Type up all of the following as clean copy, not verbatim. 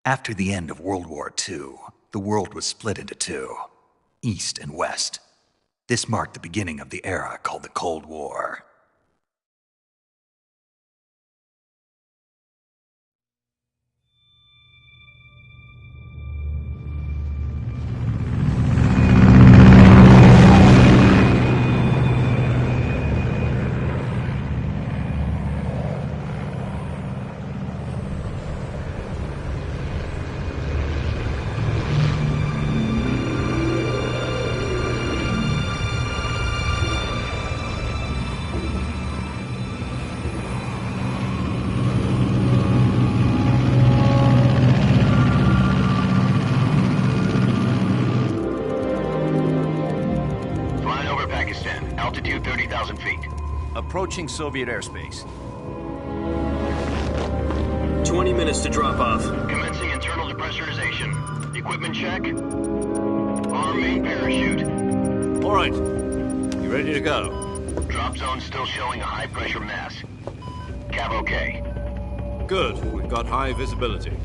After the end of World War II, the world was split into two, East and West. This marked the beginning of the era called the Cold War. Altitude 30,000 feet. Approaching Soviet airspace. 20 minutes to drop off. Commencing internal depressurization. Equipment check. Arm main parachute. All right. You ready to go? Drop zone still showing a high pressure mass. Cav okay. Good. We've got high visibility.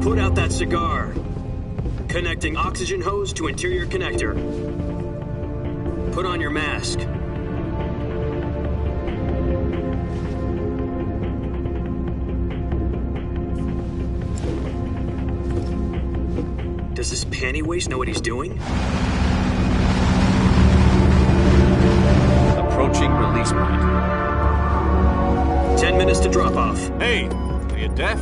Put out that cigar. Connecting oxygen hose to interior connector. Put on your mask. Does this panty waste know what he's doing? Approaching release point. 10 minutes to drop off. Hey, are you deaf?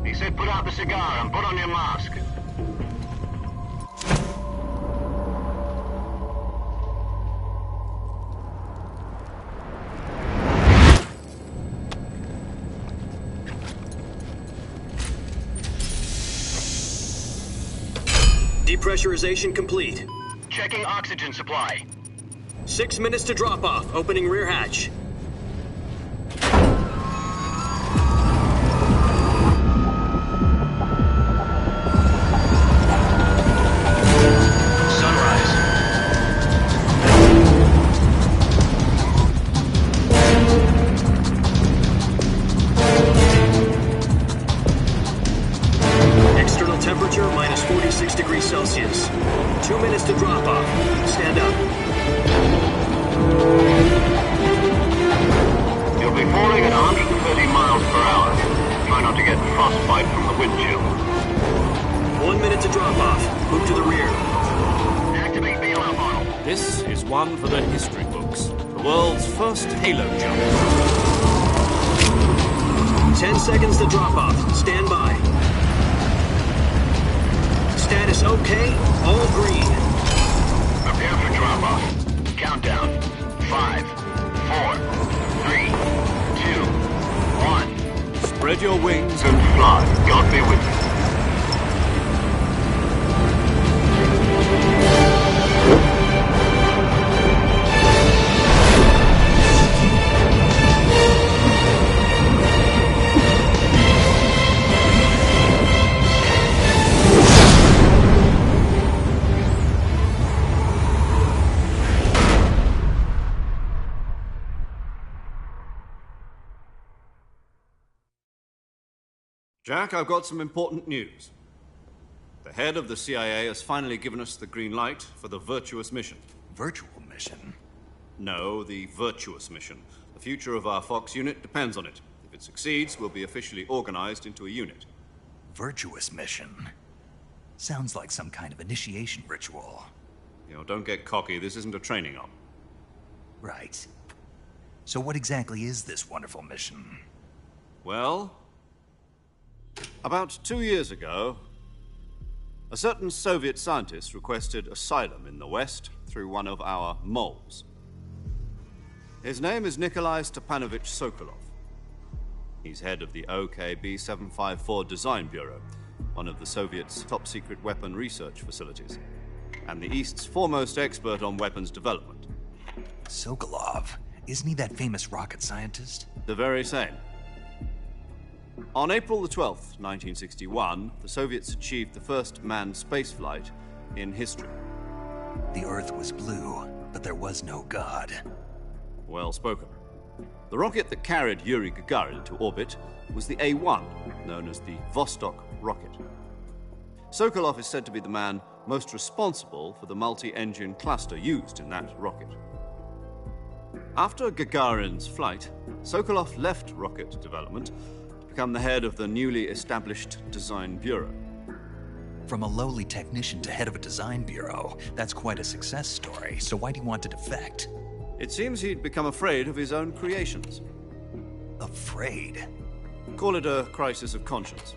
He said put out the cigar and put on your mask. Depressurization complete. Checking oxygen supply. 6 minutes to drop off. Opening rear hatch. Sunrise. External temperature minus 46 degrees Celsius. 2 minutes to drop off. Stand up. You'll be falling at 130 miles per hour. Try not to get frostbite from the wind chill. 1 minute to drop off. Move to the rear. Activate bailout model. This is one for the history books. The world's first halo jump. 10 seconds to drop off. Stand by. Status okay. All green. Prepare for drop-off. Countdown. 5, 4, 3, 2, 1. Spread your wings And fly. God be with you. Jack, I've got some important news. The head of the CIA has finally given us the green light for the virtuous mission. Virtual mission? No, the virtuous mission. The future of our Fox unit depends on it. If it succeeds, we'll be officially organized into a unit. Virtuous mission? Sounds like some kind of initiation ritual. You know, don't get cocky. This isn't a training op. Right. So what exactly is this wonderful mission? Well, about 2 years ago, a certain Soviet scientist requested asylum in the West through one of our moles. His name is Nikolai Stepanovich Sokolov. He's head of the OKB 754 Design Bureau, one of the Soviets' top-secret weapon research facilities, and the East's foremost expert on weapons development. Sokolov? Isn't he that famous rocket scientist? The very same. On April the 12th, 1961, the Soviets achieved the first manned spaceflight in history. The Earth was blue, but there was no God. Well spoken. The rocket that carried Yuri Gagarin into orbit was the A-1, known as the Vostok rocket. Sokolov is said to be the man most responsible for the multi-engine cluster used in that rocket. After Gagarin's flight, Sokolov left rocket development to become the head of the newly established Design Bureau. From a lowly technician to head of a design bureau, that's quite a success story, so why do you want to defect? It seems he'd become afraid of his own creations. Afraid? Call it a crisis of conscience.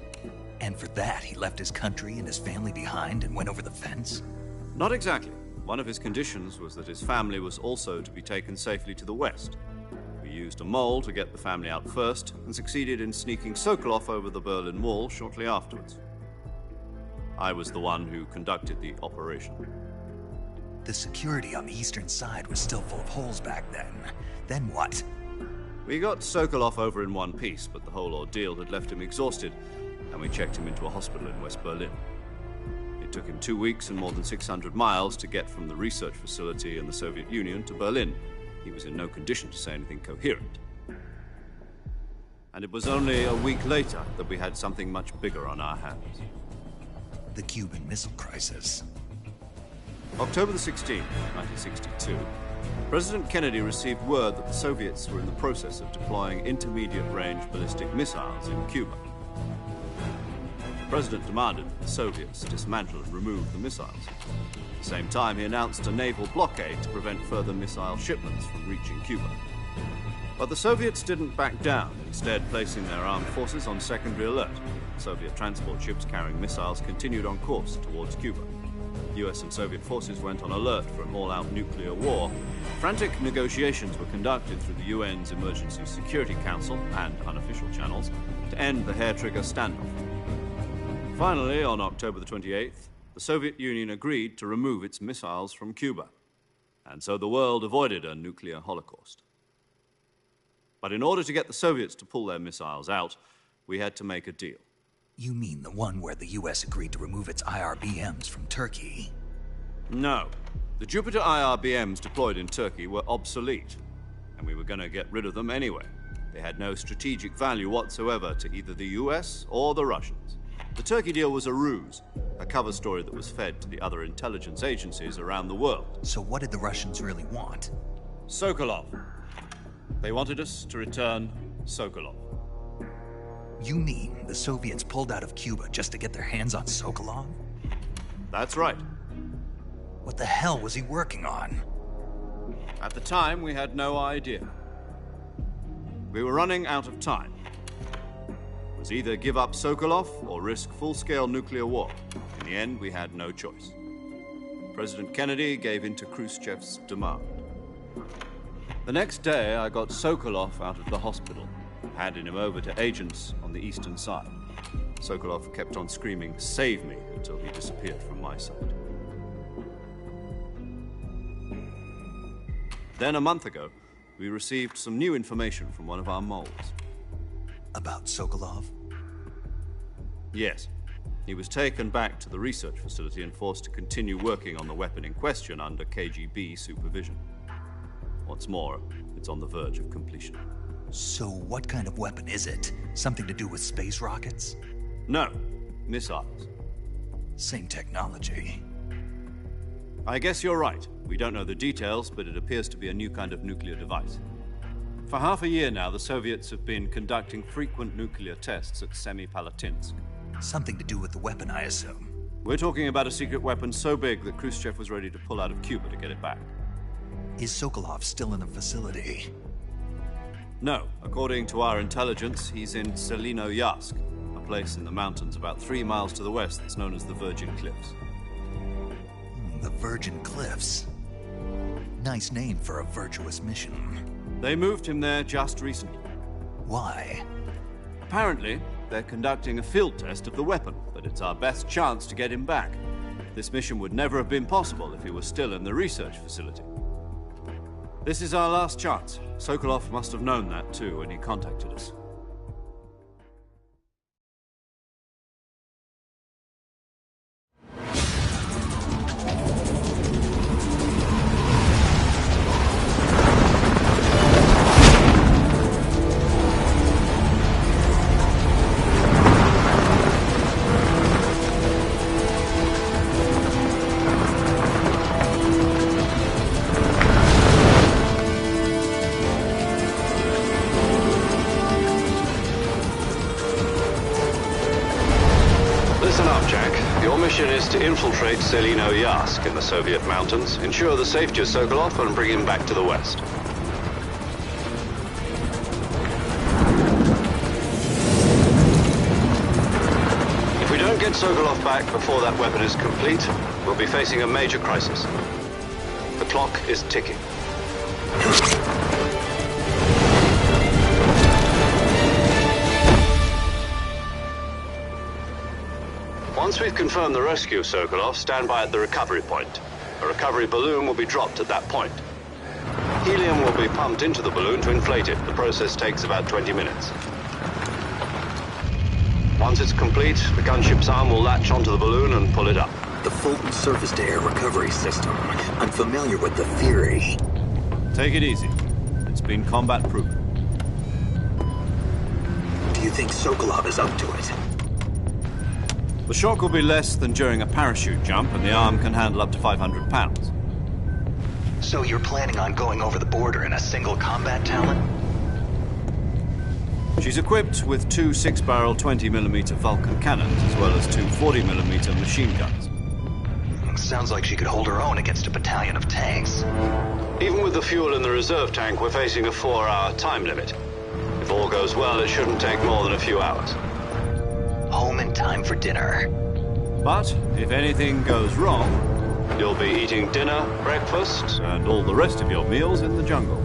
And for that, he left his country and his family behind and went over the fence? Not exactly. One of his conditions was that his family was also to be taken safely to the west. We used a mole to get the family out first and succeeded in sneaking Sokolov over the Berlin Wall shortly afterwards. I was the one who conducted the operation. The security on the eastern side was still full of holes back then. Then what? We got Sokolov over in one piece, but the whole ordeal had left him exhausted, and we checked him into a hospital in West Berlin. It took him 2 weeks and more than 600 miles to get from the research facility in the Soviet Union to Berlin. He was in no condition to say anything coherent. And it was only a week later that we had something much bigger on our hands. The Cuban Missile Crisis. October the 16th, 1962, President Kennedy received word that the Soviets were in the process of deploying intermediate-range ballistic missiles in Cuba. The President demanded that the Soviets dismantle and remove the missiles. At the same time, he announced a naval blockade to prevent further missile shipments from reaching Cuba. But the Soviets didn't back down, instead placing their armed forces on secondary alert. Soviet transport ships carrying missiles continued on course towards Cuba. US and Soviet forces went on alert for an all-out nuclear war. Frantic negotiations were conducted through the UN's Emergency Security Council and unofficial channels to end the hair-trigger standoff. Finally, on October the 28th, the Soviet Union agreed to remove its missiles from Cuba, and so the world avoided a nuclear holocaust. But in order to get the Soviets to pull their missiles out, we had to make a deal. You mean the one where the US agreed to remove its IRBMs from Turkey? No. The Jupiter IRBMs deployed in Turkey were obsolete, and we were going to get rid of them anyway. They had no strategic value whatsoever to either the US or the Russians. The Turkey deal was a ruse, a cover story that was fed to the other intelligence agencies around the world. So what did the Russians really want? Sokolov. They wanted us to return Sokolov. You mean the Soviets pulled out of Cuba just to get their hands on Sokolov? That's right. What the hell was he working on? At the time, we had no idea. We were running out of time. It was either give up Sokolov or risk full-scale nuclear war. In the end, we had no choice. President Kennedy gave in to Khrushchev's demand. The next day, I got Sokolov out of the hospital, handing him over to agents on the eastern side. Sokolov kept on screaming, "Save me," until he disappeared from my sight. Then a month ago, we received some new information from one of our moles. About Sokolov? Yes. He was taken back to the research facility and forced to continue working on the weapon in question under KGB supervision. What's more, it's on the verge of completion. So what kind of weapon is it? Something to do with space rockets? No, missiles. Same technology. I guess you're right. We don't know the details, but it appears to be a new kind of nuclear device. For half a year now, the Soviets have been conducting frequent nuclear tests at Semipalatinsk. Something to do with the weapon, I assume. We're talking about a secret weapon so big that Khrushchev was ready to pull out of Cuba to get it back. Is Sokolov still in the facility? No. According to our intelligence, he's in Selinoyarsk, a place in the mountains about 3 miles to the west that's known as the Virgin Cliffs. The Virgin Cliffs. Nice name for a virtuous mission. They moved him there just recently. Why? Apparently, they're conducting a field test of the weapon, but it's our best chance to get him back. This mission would never have been possible if he was still in the research facility. This is our last chance. Sokolov must have known that too when he contacted us. to infiltrate Selino-Yask in the Soviet mountains, ensure the safety of Sokolov, and bring him back to the West. If we don't get Sokolov back before that weapon is complete, we'll be facing a major crisis. The clock is ticking. Once we've confirmed the rescue of Sokolov, stand by at the recovery point. A recovery balloon will be dropped at that point. Helium will be pumped into the balloon to inflate it. The process takes about 20 minutes. Once it's complete, the gunship's arm will latch onto the balloon and pull it up. The Fulton surface-to-air recovery system. I'm familiar with the theory. Take it easy. It's been combat-proven. Do you think Sokolov is up to it? The shock will be less than during a parachute jump, and the arm can handle up to 500 pounds. So you're planning on going over the border in a single combat talon? She's equipped with two 6-barrel 20mm Vulcan cannons, as well as two 40mm machine guns. Sounds like she could hold her own against a battalion of tanks. Even with the fuel in the reserve tank, we're facing a 4-hour time limit. If all goes well, it shouldn't take more than a few hours. Home in time for dinner. But if anything goes wrong, you'll be eating dinner, breakfast, and all the rest of your meals in the jungle.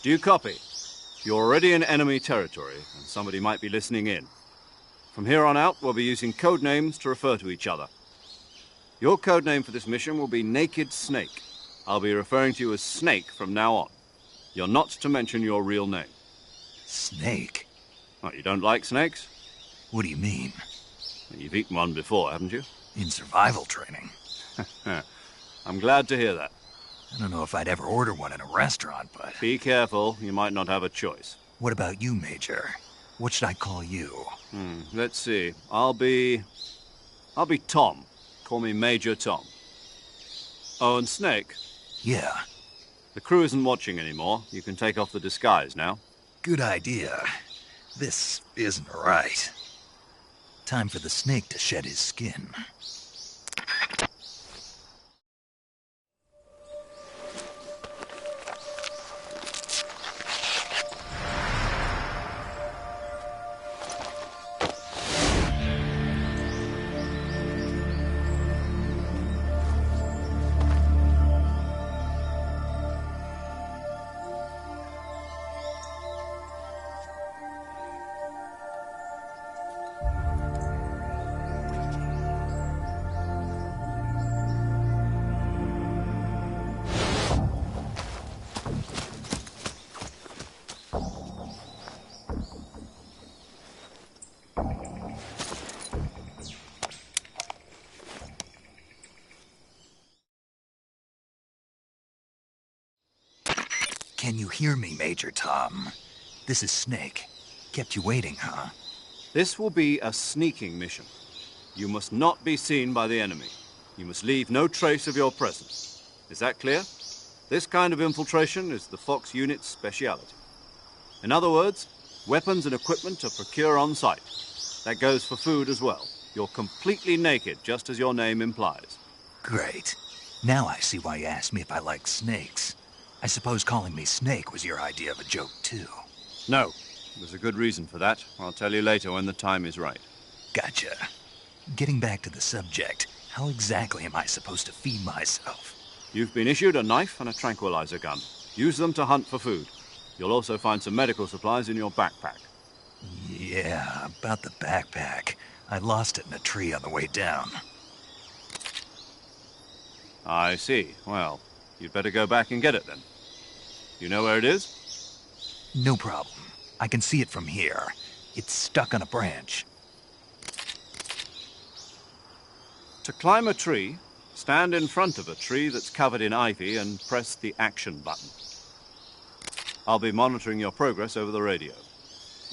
Do you copy? You're already in enemy territory, and somebody might be listening in. From here on out, we'll be using code names to refer to each other. Your code name for this mission will be Naked Snake. I'll be referring to you as Snake from now on. You're not to mention your real name. Snake? Oh, you don't like snakes? What do you mean? You've eaten one before, haven't you? In survival training. I'm glad to hear that. I don't know if I'd ever order one in a restaurant, but... Be careful, you might not have a choice. What about you, Major? What should I call you? Let's see. I'll be Tom. Call me Major Tom. Oh, and Snake? Yeah. The crew isn't watching anymore. You can take off the disguise now. Good idea. This isn't right. Time for the snake to shed his skin. Can you hear me, Major Tom? This is Snake. Kept you waiting, huh? This will be a sneaking mission. You must not be seen by the enemy. You must leave no trace of your presence. Is that clear? This kind of infiltration is the Fox unit's speciality. In other words, weapons and equipment are procured on site. That goes for food as well. You're completely naked, just as your name implies. Great. Now I see why you asked me if I like snakes. I suppose calling me Snake was your idea of a joke, too. No, there's a good reason for that. I'll tell you later when the time is right. Gotcha. Getting back to the subject, how exactly am I supposed to feed myself? You've been issued a knife and a tranquilizer gun. Use them to hunt for food. You'll also find some medical supplies in your backpack. Yeah, about the backpack. I lost it in a tree on the way down. I see. Well, you'd better go back and get it then. You know where it is? No problem. I can see it from here. It's stuck on a branch. To climb a tree, stand in front of a tree that's covered in ivy and press the action button. I'll be monitoring your progress over the radio.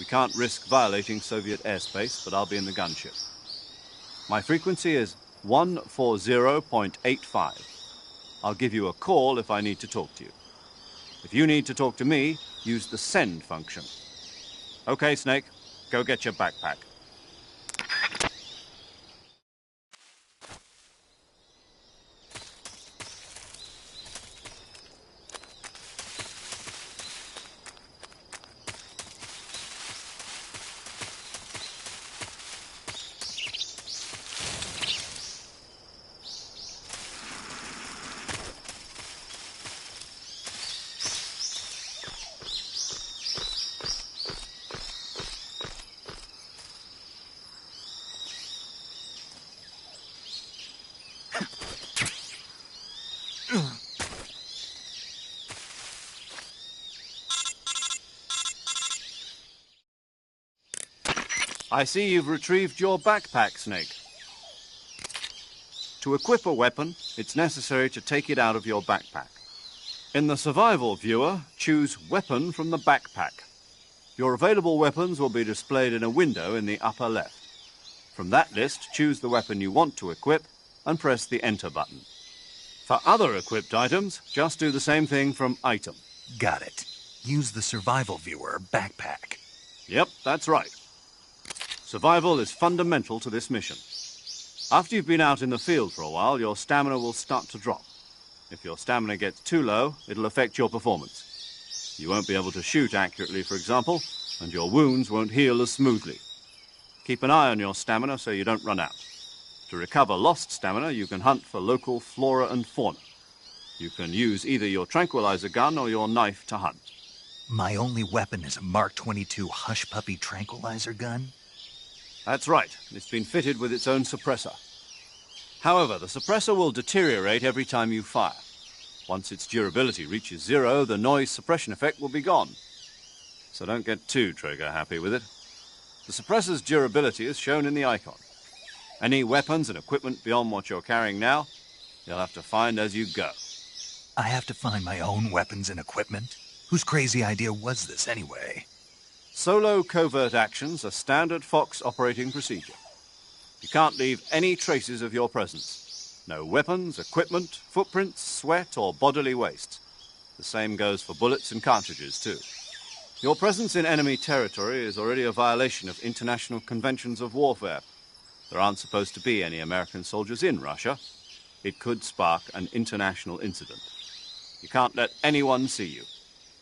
We can't risk violating Soviet airspace, but I'll be in the gunship. My frequency is 140.85. I'll give you a call if I need to talk to you. If you need to talk to me, use the send function. Okay, Snake, go get your backpack. I see you've retrieved your backpack, Snake. To equip a weapon, it's necessary to take it out of your backpack. In the survival viewer, choose Weapon from the backpack. Your available weapons will be displayed in a window in the upper left. From that list, choose the weapon you want to equip and press the Enter button. For other equipped items, just do the same thing from Item. Got it. Use the survival viewer backpack. Yep, that's right. Survival is fundamental to this mission. After you've been out in the field for a while, your stamina will start to drop. If your stamina gets too low, it'll affect your performance. You won't be able to shoot accurately, for example, and your wounds won't heal as smoothly. Keep an eye on your stamina so you don't run out. To recover lost stamina, you can hunt for local flora and fauna. You can use either your tranquilizer gun or your knife to hunt. My only weapon is a Mark 22 Hush Puppy tranquilizer gun? That's right. It's been fitted with its own suppressor. However, the suppressor will deteriorate every time you fire. Once its durability reaches 0, the noise suppression effect will be gone. So don't get too trigger-happy with it. The suppressor's durability is shown in the icon. Any weapons and equipment beyond what you're carrying now, you'll have to find as you go. I have to find my own weapons and equipment? Whose crazy idea was this, anyway? Solo covert actions are standard Fox operating procedure. You can't leave any traces of your presence. No weapons, equipment, footprints, sweat, or bodily waste. The same goes for bullets and cartridges, too. Your presence in enemy territory is already a violation of international conventions of warfare. There aren't supposed to be any American soldiers in Russia. It could spark an international incident. You can't let anyone see you.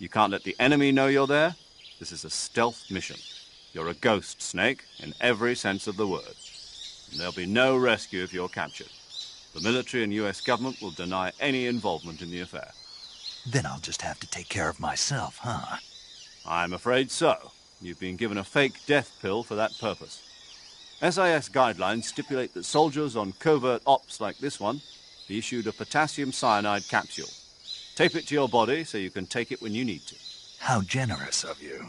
You can't let the enemy know you're there. This is a stealth mission. You're a ghost, Snake, in every sense of the word. And there'll be no rescue if you're captured. The military and US government will deny any involvement in the affair. Then I'll just have to take care of myself, huh? I'm afraid so. You've been given a fake death pill for that purpose. SIS guidelines stipulate that soldiers on covert ops like this one be issued a potassium cyanide capsule. Tape it to your body so you can take it when you need to. How generous of you.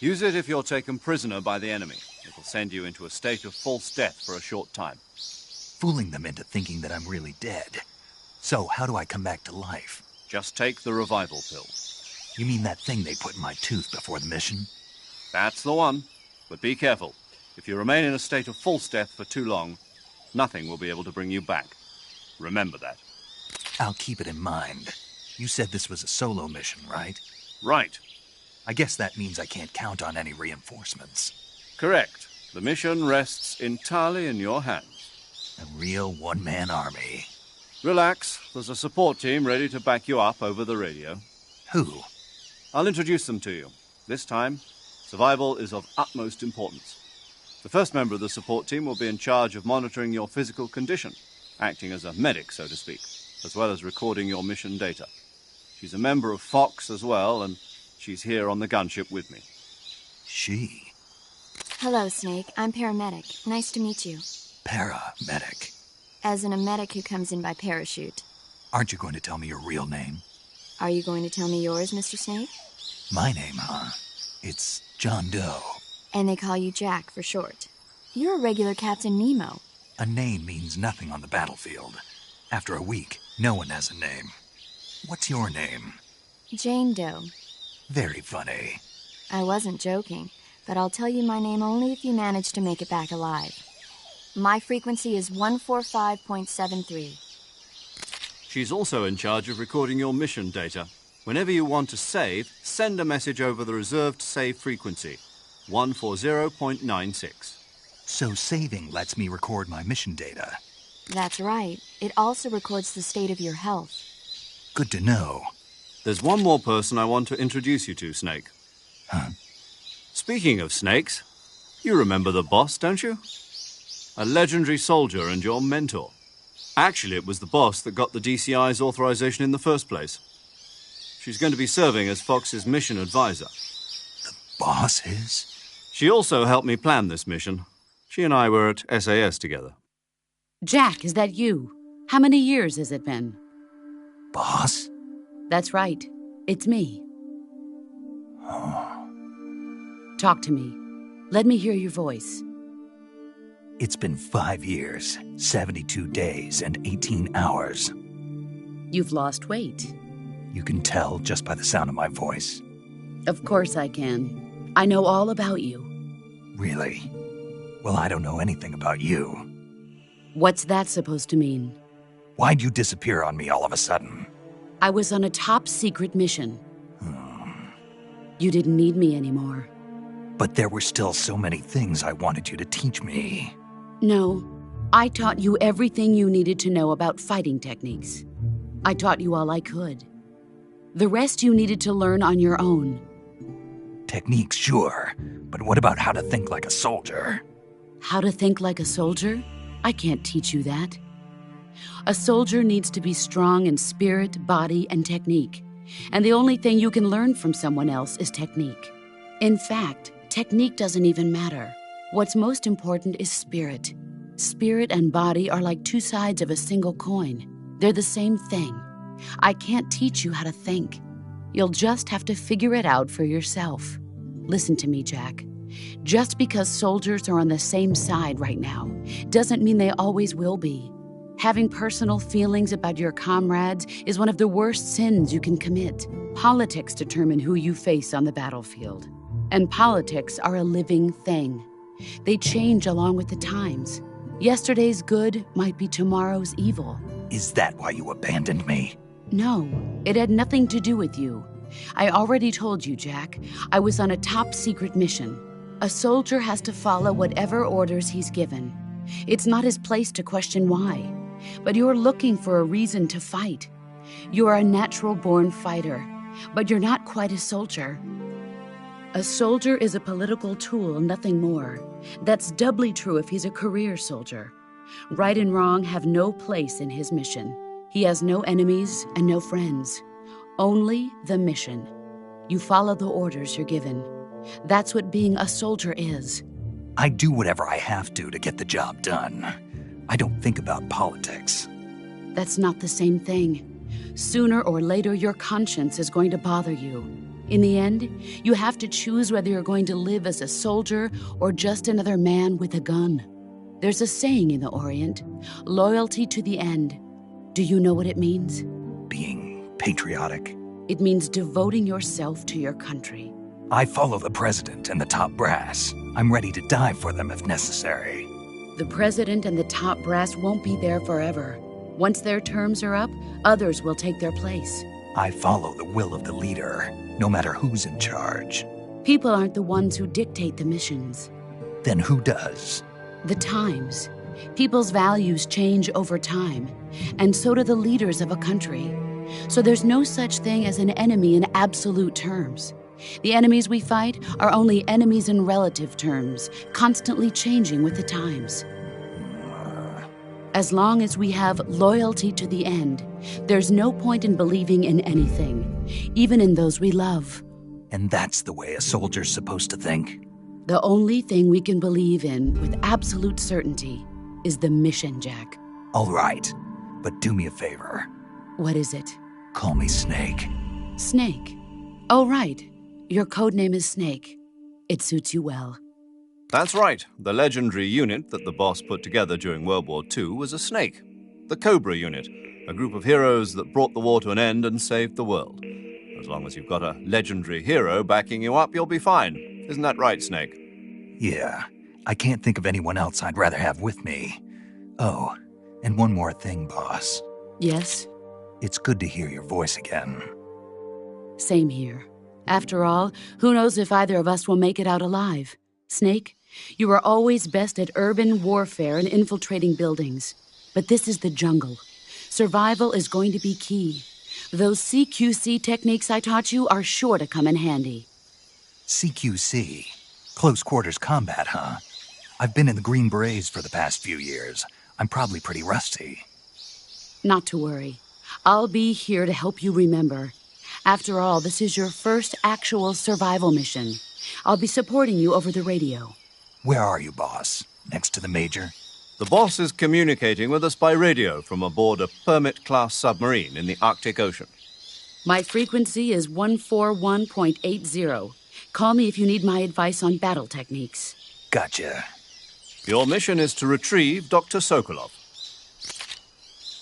Use it if you're taken prisoner by the enemy. It'll send you into a state of false death for a short time. Fooling them into thinking that I'm really dead. So how do I come back to life? Just take the revival pill. You mean that thing they put in my tooth before the mission? That's the one. But be careful. If you remain in a state of false death for too long, nothing will be able to bring you back. Remember that. I'll keep it in mind. You said this was a solo mission, right? Right. I guess that means I can't count on any reinforcements. Correct. The mission rests entirely in your hands. A real one-man army. Relax. There's a support team ready to back you up over the radio. Who? I'll introduce them to you. This time, survival is of utmost importance. The first member of the support team will be in charge of monitoring your physical condition, acting as a medic, so to speak, as well as recording your mission data. She's a member of Fox as well, and she's here on the gunship with me. She? Hello, Snake. I'm paramedic. Nice to meet you. Paramedic. As in a medic who comes in by parachute. Aren't you going to tell me your real name? Are you going to tell me yours, Mr. Snake? My name, huh? It's John Doe. And they call you Jack for short. You're a regular Captain Nemo. A name means nothing on the battlefield. After a week, no one has a name. What's your name? Jane Doe. Very funny. I wasn't joking, but I'll tell you my name only if you manage to make it back alive. My frequency is 145.73. She's also in charge of recording your mission data. Whenever you want to save, send a message over the reserved save frequency, 140.96. So saving lets me record my mission data. That's right. It also records the state of your health. Good to know. There's one more person I want to introduce you to, Snake. Huh? Speaking of snakes, you remember the boss, don't you? A legendary soldier and your mentor. Actually, it was the boss that got the DCI's authorization in the first place. She's going to be serving as Fox's mission advisor. The boss is? She also helped me plan this mission. She and I were at SAS together. Jack, is that you? How many years has it been? Boss? That's right. It's me. Oh. Talk to me. Let me hear your voice. It's been 5 years, 72 days, and 18 hours. You've lost weight. You can tell just by the sound of my voice. Of course I can. I know all about you. Really? Well, I don't know anything about you. What's that supposed to mean? Why'd you disappear on me all of a sudden? I was on a top-secret mission. You didn't need me anymore. But there were still so many things I wanted you to teach me. No, I taught you everything you needed to know about fighting techniques. I taught you all I could. The rest you needed to learn on your own. Techniques, sure. But what about how to think like a soldier? How to think like a soldier? I can't teach you that. A soldier needs to be strong in spirit, body, and technique. And the only thing you can learn from someone else is technique. In fact, technique doesn't even matter. What's most important is spirit. Spirit and body are like two sides of a single coin. They're the same thing. I can't teach you how to think. You'll just have to figure it out for yourself. Listen to me, Jack. Just because soldiers are on the same side right now doesn't mean they always will be. Having personal feelings about your comrades is one of the worst sins you can commit. Politics determine who you face on the battlefield. And politics are a living thing. They change along with the times. Yesterday's good might be tomorrow's evil. Is that why you abandoned me? No, it had nothing to do with you. I already told you, Jack. I was on a top-secret mission. A soldier has to follow whatever orders he's given. It's not his place to question why. But you're looking for a reason to fight. You're a natural-born fighter, but you're not quite a soldier. A soldier is a political tool, nothing more. That's doubly true if he's a career soldier. Right and wrong have no place in his mission. He has no enemies and no friends. Only the mission. You follow the orders you're given. That's what being a soldier is. I do whatever I have to get the job done. I don't think about politics. That's not the same thing. Sooner or later, your conscience is going to bother you. In the end, you have to choose whether you're going to live as a soldier or just another man with a gun. There's a saying in the Orient, loyalty to the end. Do you know what it means? Being patriotic? It means devoting yourself to your country. I follow the president and the top brass. I'm ready to die for them if necessary. The president and the top brass won't be there forever. Once their terms are up, others will take their place. I follow the will of the leader, no matter who's in charge. People aren't the ones who dictate the missions. Then who does? The times. People's values change over time, and so do the leaders of a country. So there's no such thing as an enemy in absolute terms. The enemies we fight are only enemies in relative terms, constantly changing with the times. As long as we have loyalty to the end, there's no point in believing in anything, even in those we love. And that's the way a soldier's supposed to think? The only thing we can believe in with absolute certainty is the mission, Jack. All right, but do me a favor. What is it? Call me Snake. Snake. Oh, right. Your codename is Snake. It suits you well. That's right. The legendary unit that the boss put together during World War II was a snake. The Cobra unit, a group of heroes that brought the war to an end and saved the world. As long as you've got a legendary hero backing you up, you'll be fine. Isn't that right, Snake? Yeah, I can't think of anyone else I'd rather have with me. Oh, and one more thing, boss. Yes? It's good to hear your voice again. Same here. After all, who knows if either of us will make it out alive? Snake, you are always best at urban warfare and infiltrating buildings. But this is the jungle. Survival is going to be key. Those CQC techniques I taught you are sure to come in handy. CQC? Close quarters combat, huh? I've been in the Green Berets for the past few years. I'm probably pretty rusty. Not to worry. I'll be here to help you remember. After all, this is your first actual survival mission. I'll be supporting you over the radio. Where are you, boss? Next to the Major? The boss is communicating with us by radio from aboard a Permit-class submarine in the Arctic Ocean. My frequency is 141.80. Call me if you need my advice on battle techniques. Gotcha. Your mission is to retrieve Dr. Sokolov.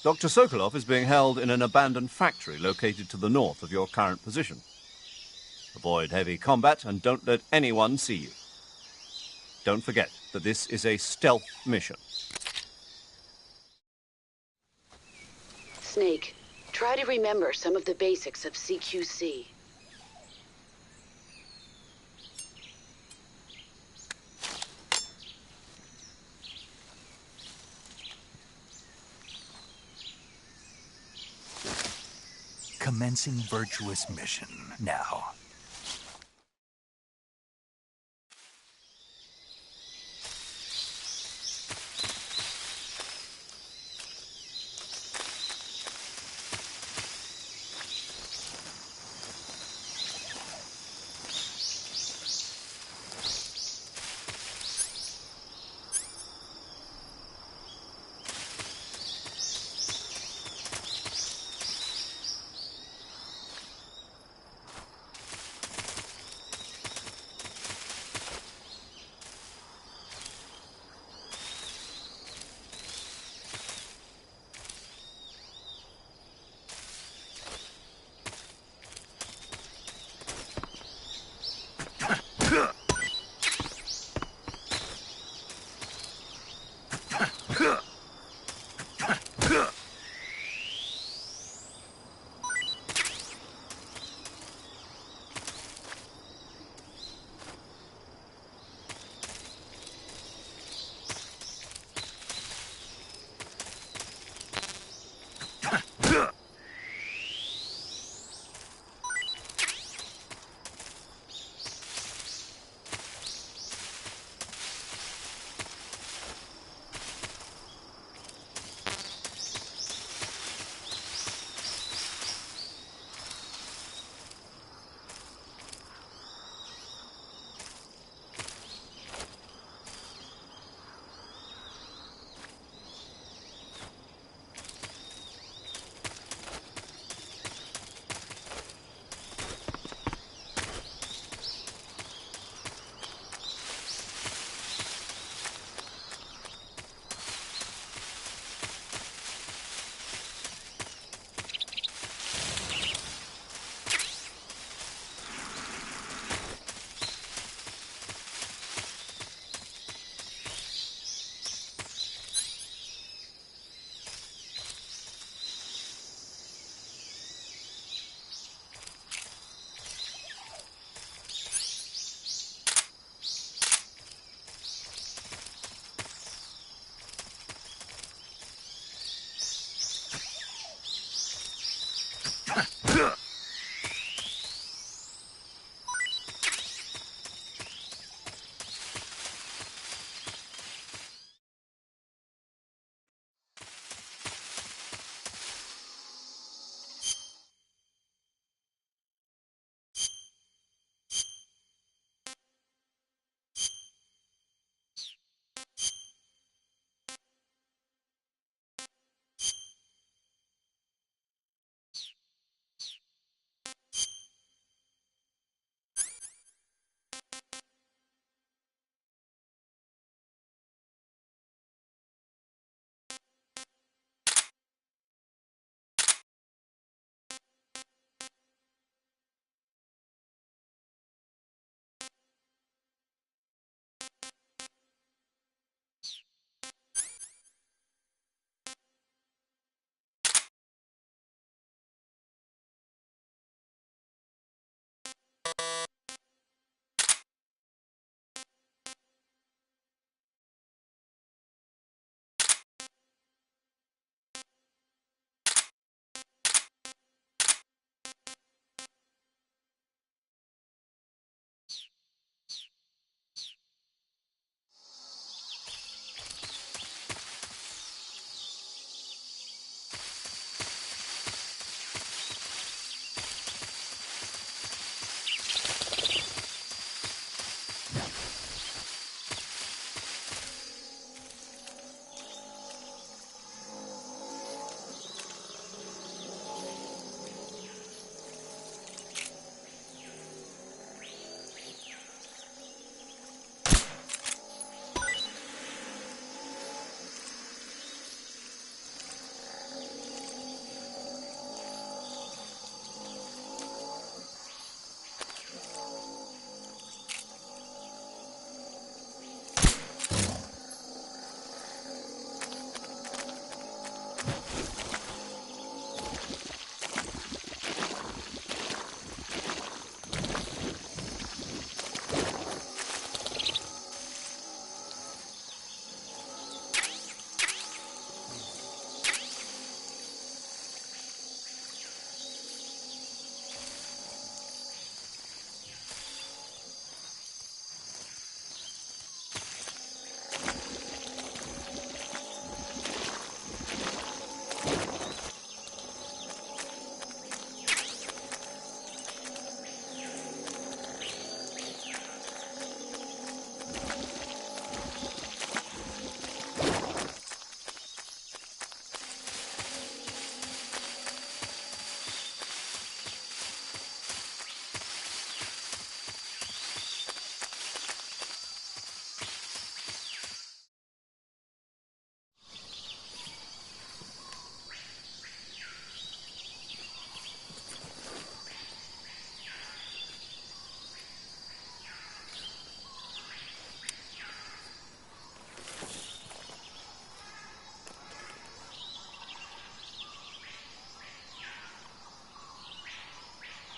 Dr. Sokolov is being held in an abandoned factory located to the north of your current position. Avoid heavy combat and don't let anyone see you. Don't forget that this is a stealth mission. Snake, try to remember some of the basics of CQC. Commencing virtuous mission now.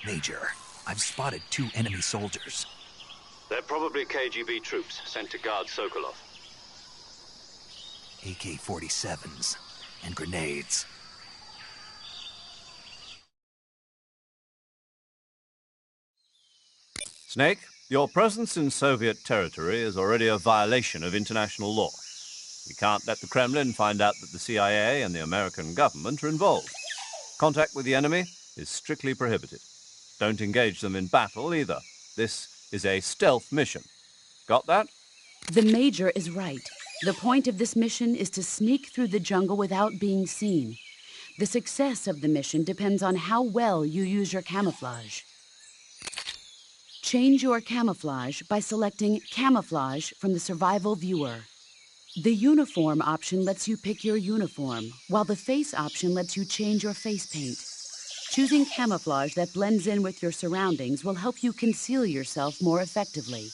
Major, I've spotted 2 enemy soldiers. They're probably KGB troops sent to guard Sokolov. AK-47s and grenades. Snake, your presence in Soviet territory is already a violation of international law. We can't let the Kremlin find out that the CIA and the American government are involved. Contact with the enemy is strictly prohibited. Don't engage them in battle either. This is a stealth mission. Got that? The Major is right. The point of this mission is to sneak through the jungle without being seen. The success of the mission depends on how well you use your camouflage. Change your camouflage by selecting Camouflage from the Survival Viewer. The Uniform option lets you pick your uniform, while the Face option lets you change your face paint. Choosing camouflage that blends in with your surroundings will help you conceal yourself more effectively.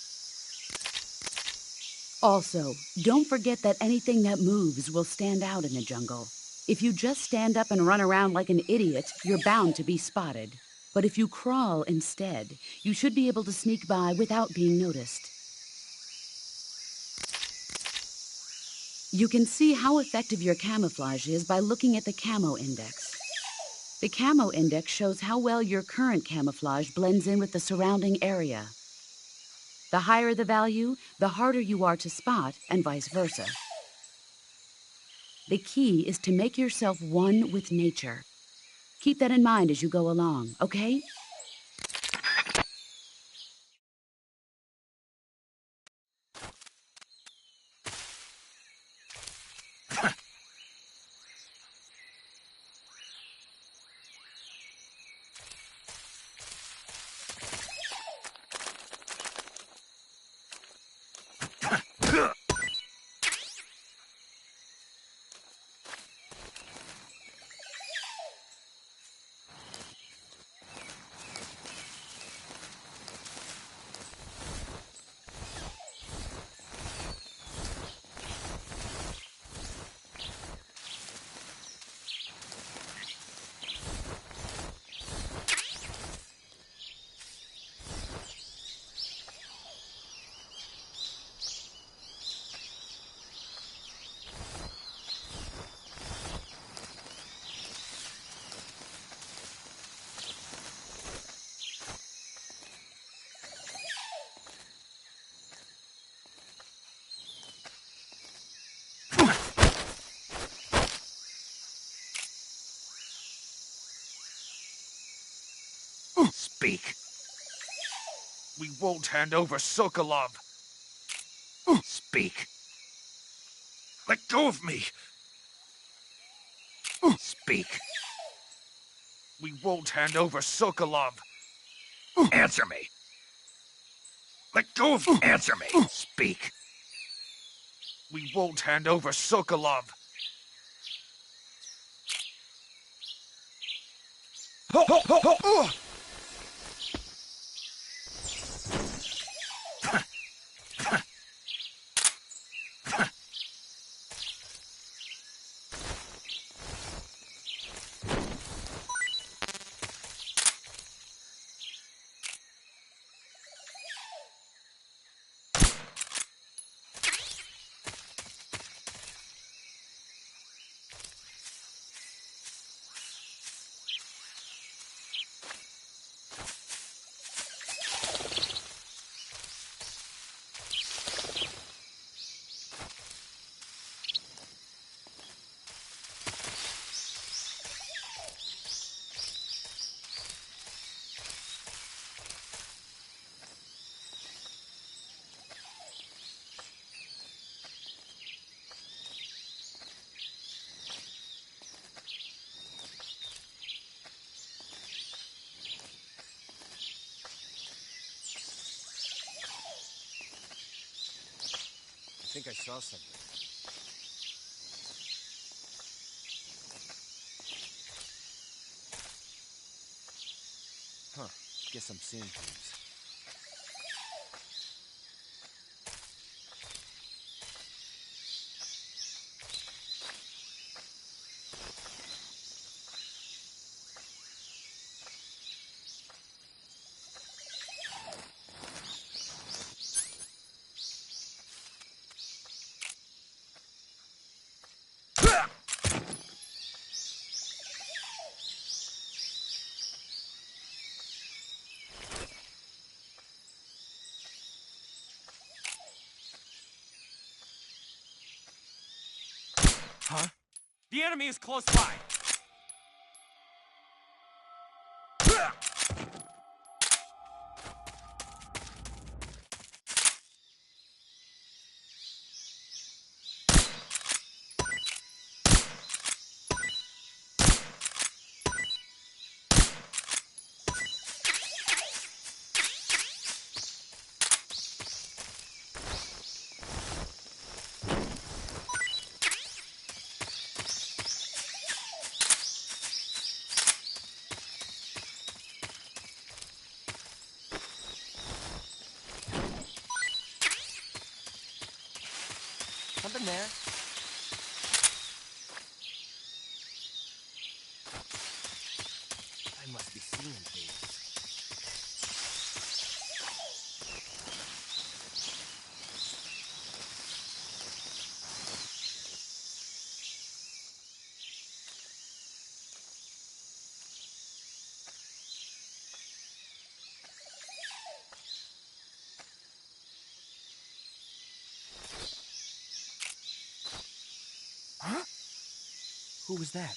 Also, don't forget that anything that moves will stand out in the jungle. If you just stand up and run around like an idiot, you're bound to be spotted. But if you crawl instead, you should be able to sneak by without being noticed. You can see how effective your camouflage is by looking at the camo index. The camo index shows how well your current camouflage blends in with the surrounding area. The higher the value, the harder you are to spot, and vice versa. The key is to make yourself one with nature. Keep that in mind as you go along, okay? Speak. We won't hand over Sokolov. Speak. Let go of me. Speak. We won't hand over Sokolov. Answer me. Let go of me. Answer me. Speak. We won't hand over Sokolov. I think I saw something. Huh. Guess I'm seeing things. Huh? The enemy is close by. Something there. I must be seeing things. Huh? Who was that?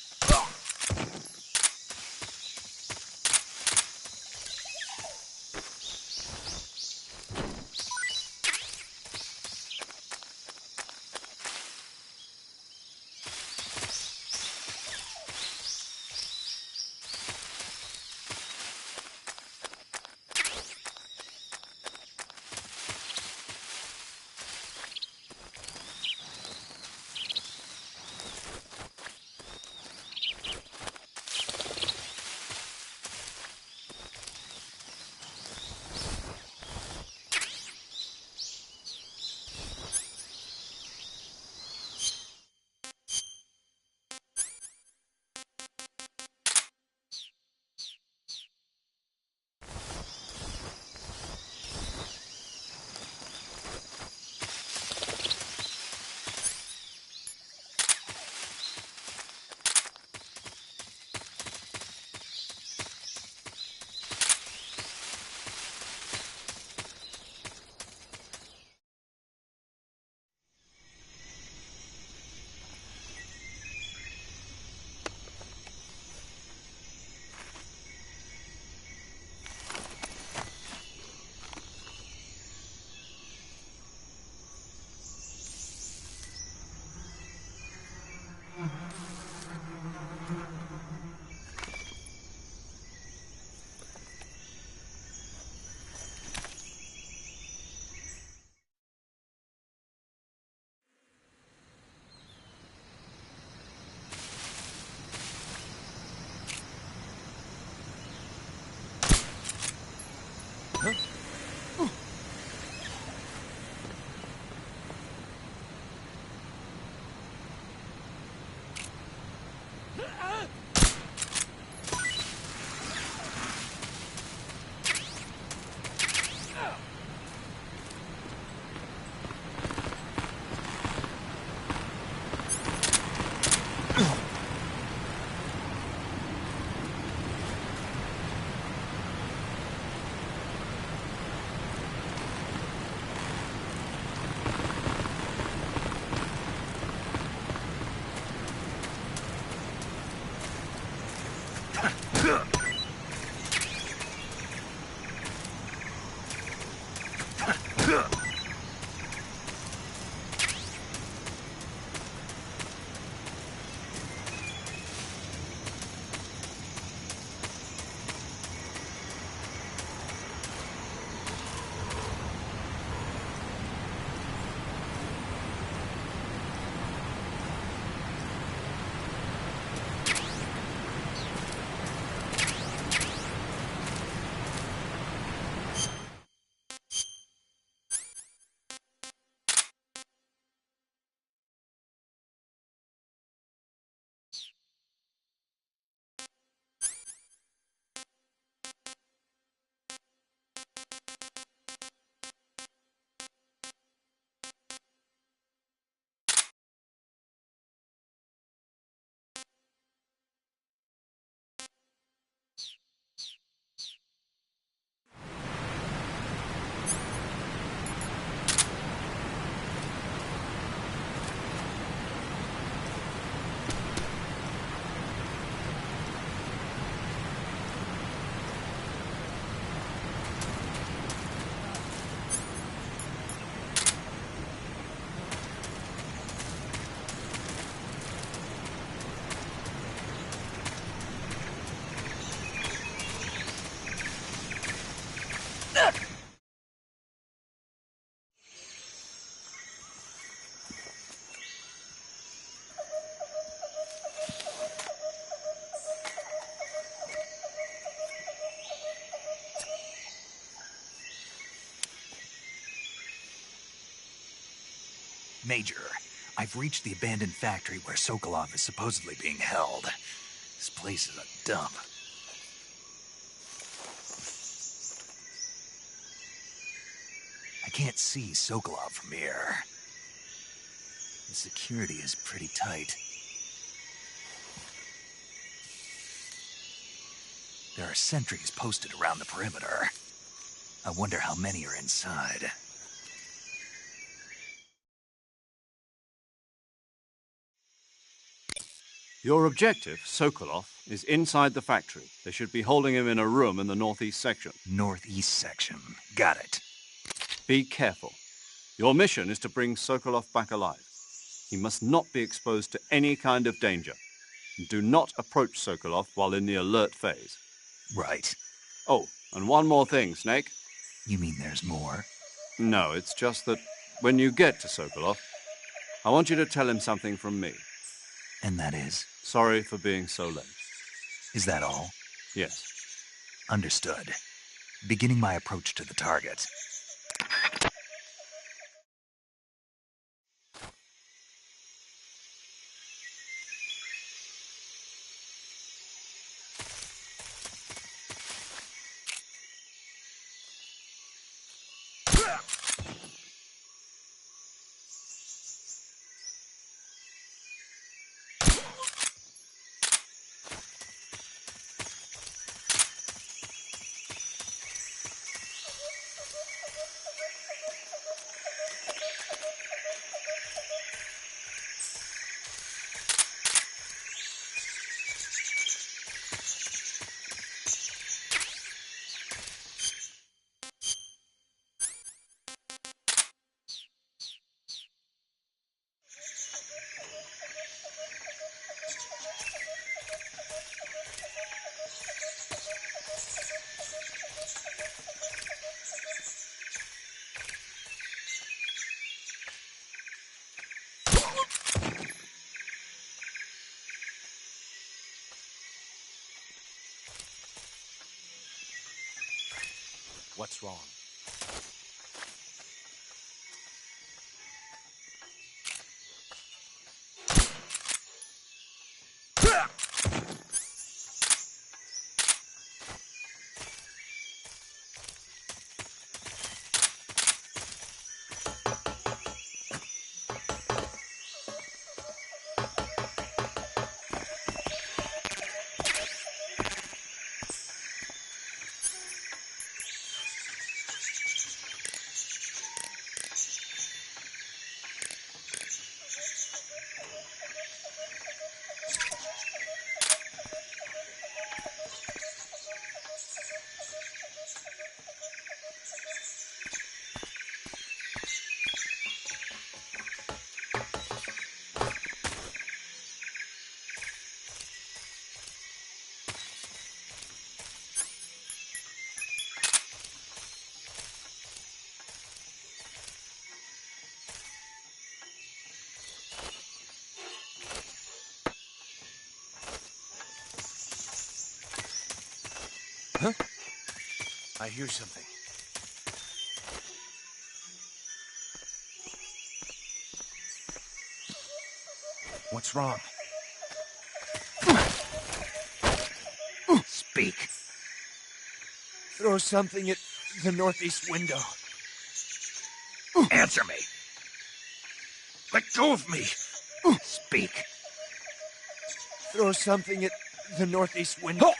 Major, I've reached the abandoned factory where Sokolov is supposedly being held. This place is a dump. I can't see Sokolov from here. The security is pretty tight. There are sentries posted around the perimeter. I wonder how many are inside. Your objective, Sokolov, is inside the factory. They should be holding him in a room in the northeast section. Northeast section. Got it. Be careful. Your mission is to bring Sokolov back alive. He must not be exposed to any kind of danger. Do not approach Sokolov while in the alert phase. Right. Oh, and one more thing, Snake. You mean there's more? No, it's just that when you get to Sokolov, I want you to tell him something from me. And that is? Sorry for being so late. Is that all? Yes. Understood. Beginning my approach to the target. What's wrong? Huh? I hear something. What's wrong? Speak. Throw something at the northeast window. Answer me. Let go of me. Speak. Throw something at the northeast window.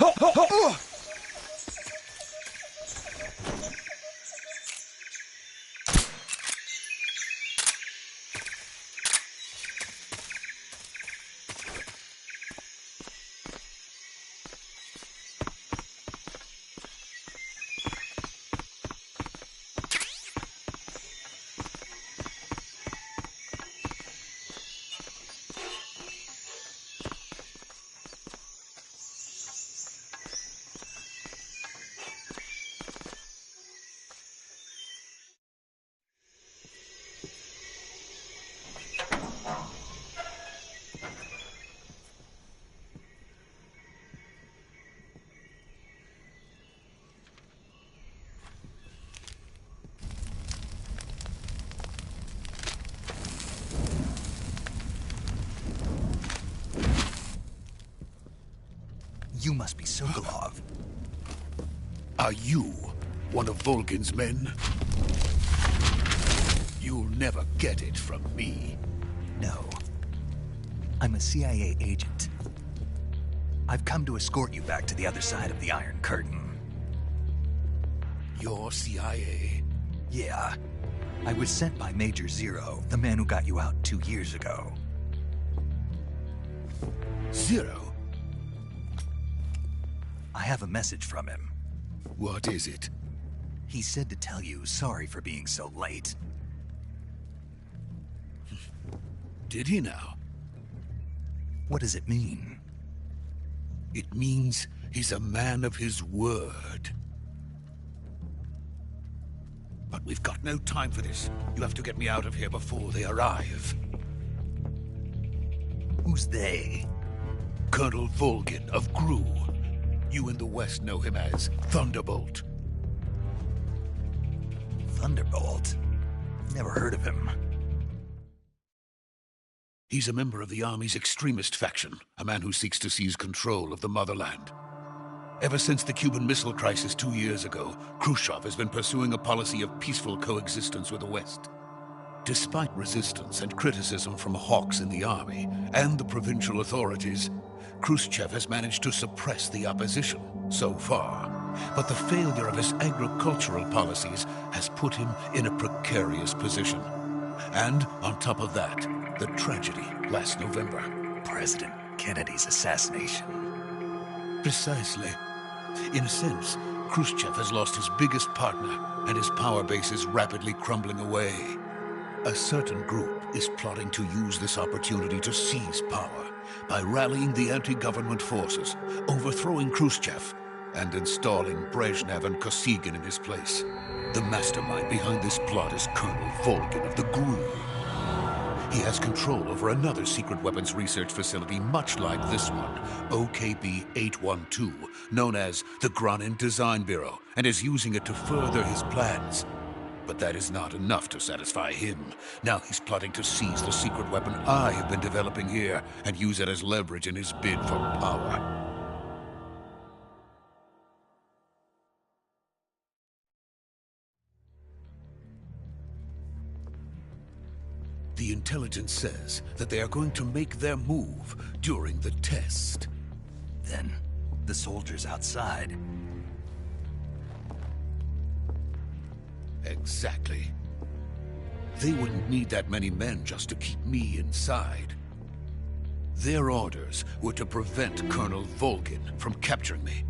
You must be Sokolov. Are you one of Volgin's men? You'll never get it from me. No. I'm a CIA agent. I've come to escort you back to the other side of the Iron Curtain. You're CIA? Yeah. I was sent by Major Zero, the man who got you out 2 years ago. 0? I have a message from him. What is it? He said to tell you sorry for being so late. Did he now? What does it mean? It means he's a man of his word. But we've got no time for this. You have to get me out of here before they arrive. Who's they? Colonel Volgin of Gru. You in the West know him as Thunderbolt. Thunderbolt? Never heard of him. He's a member of the Army's extremist faction, a man who seeks to seize control of the motherland. Ever since the Cuban Missile Crisis 2 years ago, Khrushchev has been pursuing a policy of peaceful coexistence with the West. Despite resistance and criticism from hawks in the army and the provincial authorities, Khrushchev has managed to suppress the opposition so far. But the failure of his agricultural policies has put him in a precarious position. And on top of that, the tragedy last November. President Kennedy's assassination. Precisely. In a sense, Khrushchev has lost his biggest partner, and his power base is rapidly crumbling away. A certain group is plotting to use this opportunity to seize power by rallying the anti-government forces, overthrowing Khrushchev, and installing Brezhnev and Kosygin in his place. The mastermind behind this plot is Colonel Volgin of the Gru. He has control over another secret weapons research facility much like this one, OKB-812, known as the Granin Design Bureau, and is using it to further his plans. But that is not enough to satisfy him. Now he's plotting to seize the secret weapon I have been developing here and use it as leverage in his bid for power. The intelligence says that they are going to make their move during the test. Then, the soldiers outside. Exactly. They wouldn't need that many men just to keep me inside. Their orders were to prevent Colonel Volgin from capturing me.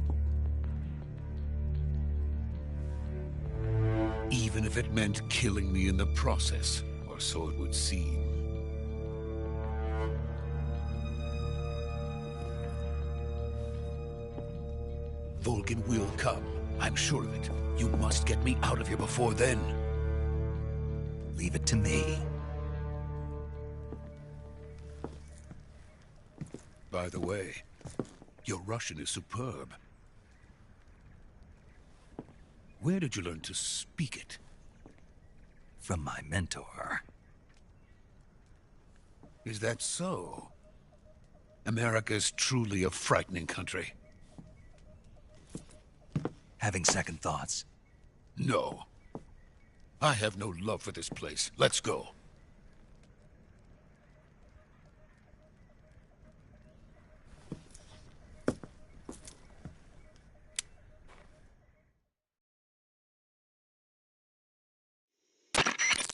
Even if it meant killing me in the process. Or so it would seem. Volgin will come. I'm sure of it. You must get me out of here before then. Leave it to me. By the way, your Russian is superb. Where did you learn to speak it? From my mentor. Is that so? America is truly a frightening country. Having second thoughts? No. I have no love for this place. Let's go.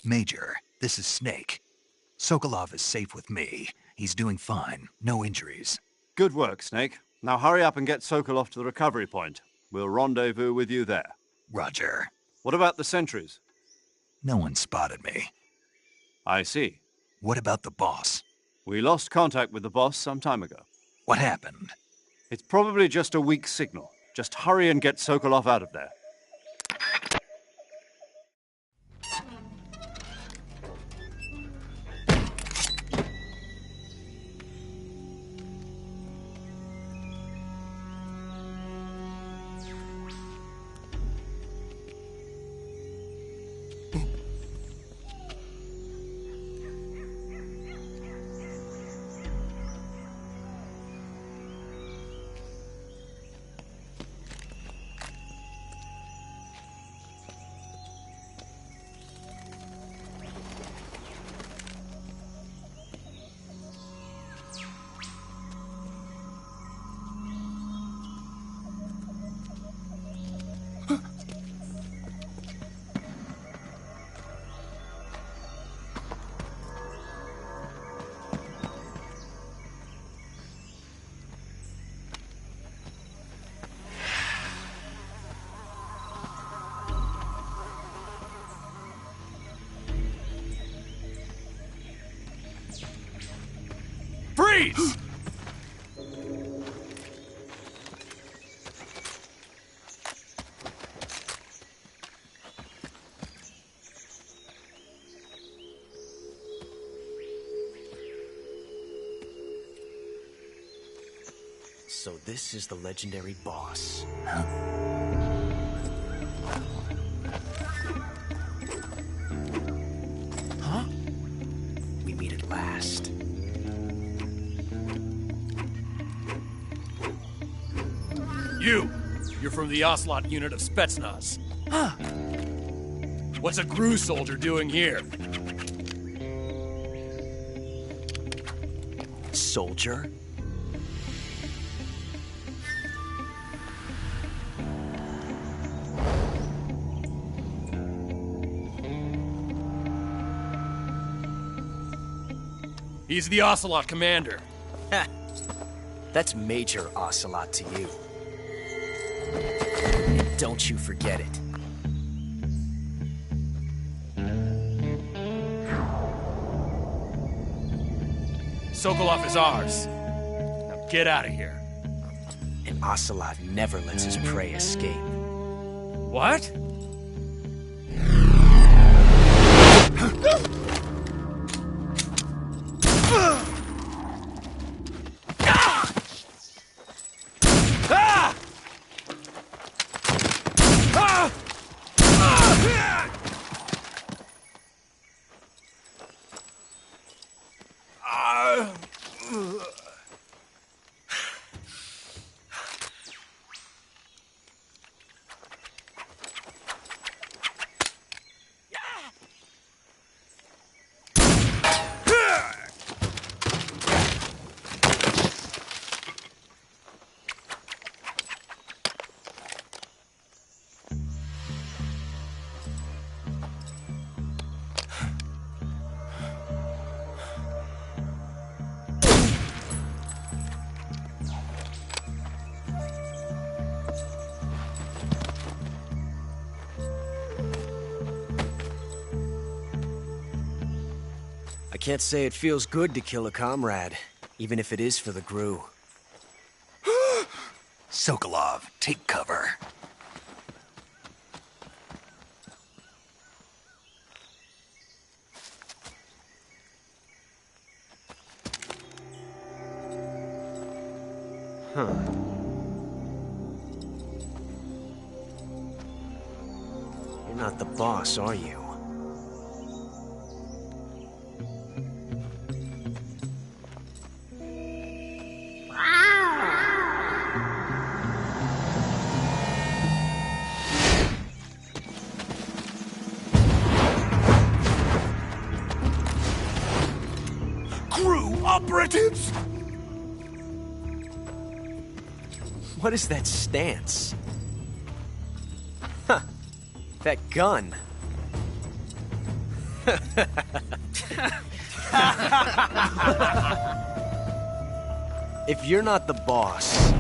Major, this is Snake. Sokolov is safe with me. He's doing fine. No injuries. Good work, Snake. Now hurry up and get Sokolov to the recovery point. We'll rendezvous with you there. Roger. What about the sentries? No one spotted me. I see. What about the boss? We lost contact with the boss some time ago. What happened? It's probably just a weak signal. Just hurry and get Sokolov out of there. Freeze! So this is the legendary boss. Huh? We meet at last. You're from the Ocelot unit of Spetsnaz. Huh. What's a GRU soldier doing here? Soldier? He's the Ocelot commander. Ha! That's Major Ocelot to you. And don't you forget it. Sokolov is ours. Now get out of here. And Ocelot never lets his prey escape. What? I can't say it feels good to kill a comrade, even if it is for the GRU. Sokolov, take cover. Huh. You're not the boss, are you? GRU operatives! What is that stance? Huh. That gun. If you're not the boss,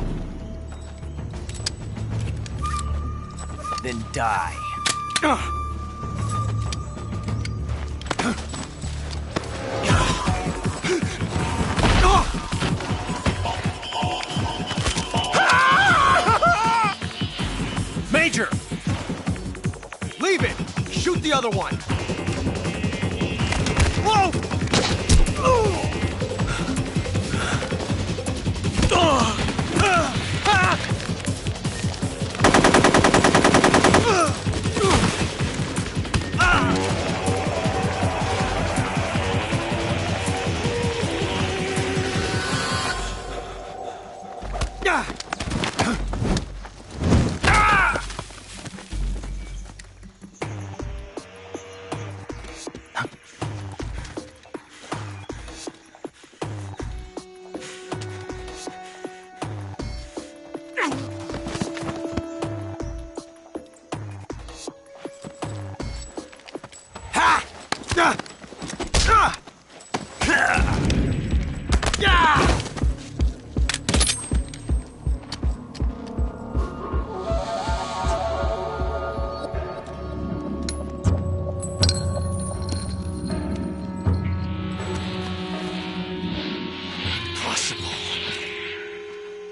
then die. Major! Leave it! Shoot the other one! Whoa!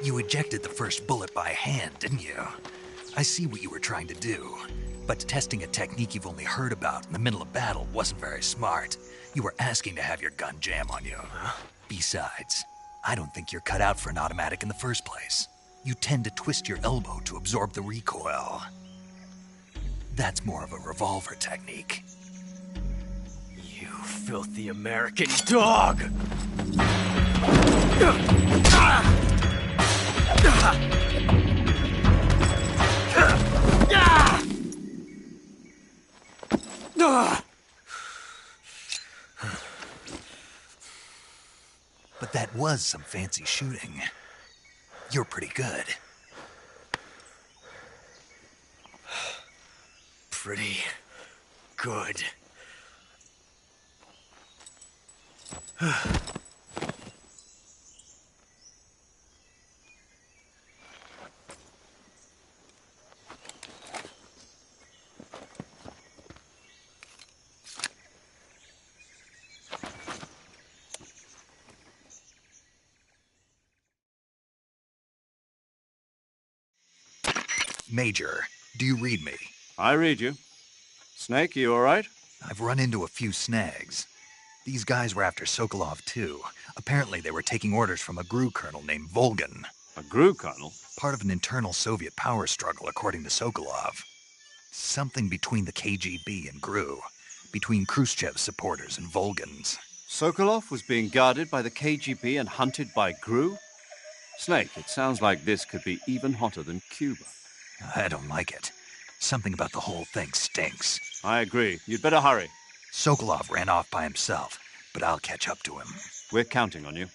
You ejected the first bullet by hand, didn't you? I see what you were trying to do, but testing a technique you've only heard about in the middle of battle wasn't very smart. You were asking to have your gun jam on you. Besides, I don't think you're cut out for an automatic in the first place. You tend to twist your elbow to absorb the recoil. That's more of a revolver technique. You filthy American dog! But that was some fancy shooting. You're pretty good. Pretty good. Major, do you read me? I read you. Snake, you all right? I've run into a few snags. These guys were after Sokolov too. Apparently they were taking orders from a GRU colonel named Volgan. A GRU colonel? Part of an internal Soviet power struggle, according to Sokolov. Something between the KGB and GRU. Between Khrushchev's supporters and Volgan's. Sokolov was being guarded by the KGB and hunted by GRU? Snake, it sounds like this could be even hotter than Cuba. I don't like it. Something about the whole thing stinks. I agree. You'd better hurry. Sokolov ran off by himself, but I'll catch up to him. We're counting on you.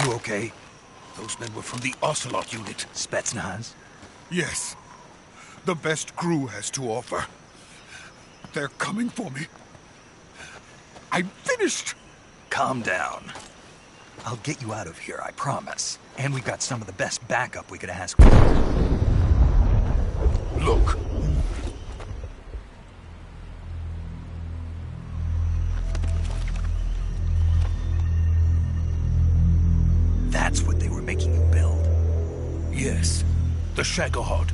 You okay? Those men were from the Ocelot unit. Spetsnaz? Yes. The best GRU has to offer. They're coming for me. I'm finished! Calm down. I'll get you out of here, I promise. And we've got some of the best backup we could ask for. Look. That's what they were making you build? Yes. The Shagohod.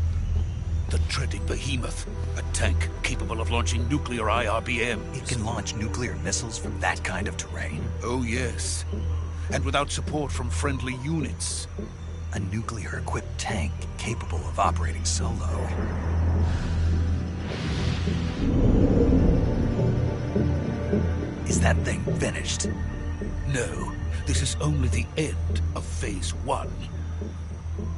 The treading behemoth. A tank capable of launching nuclear IRBMs. It can launch nuclear missiles from that kind of terrain? Oh, yes. And without support from friendly units. A nuclear-equipped tank capable of operating solo. Is that thing finished? No. This is only the end of Phase 1.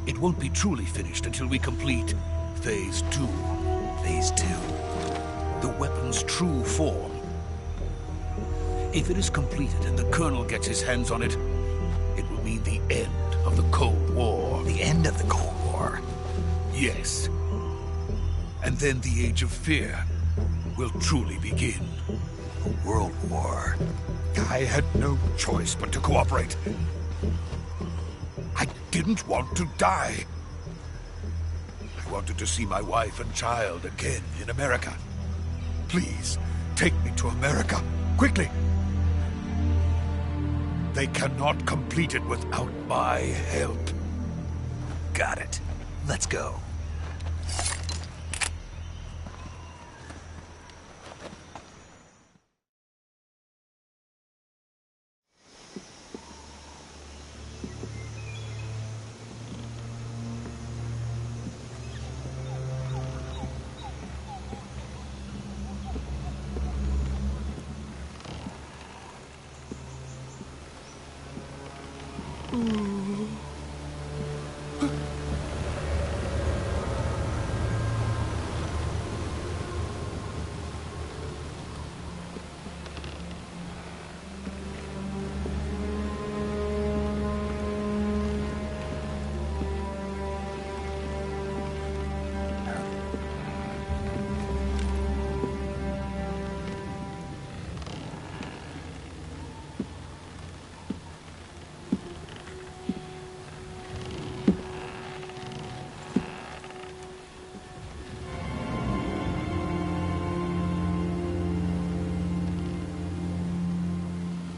It won't be truly finished until we complete Phase 2. Phase 2? The weapon's true form. If it is completed and the Colonel gets his hands on it, it will mean the end of the Cold War. The end of the Cold War? Yes. And then the Age of Fear will truly begin. A world war. I had no choice but to cooperate. I didn't want to die. I wanted to see my wife and child again in America. Please, take me to America, quickly. They cannot complete it without my help. Got it. Let's go.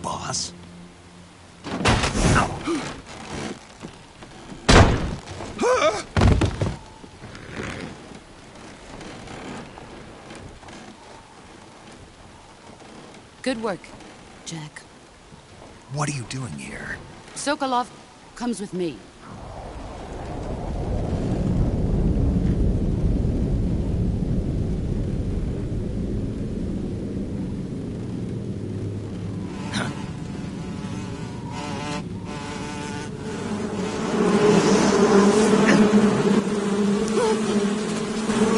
Boss? Good work, Jack. What are you doing here? Sokolov comes with me.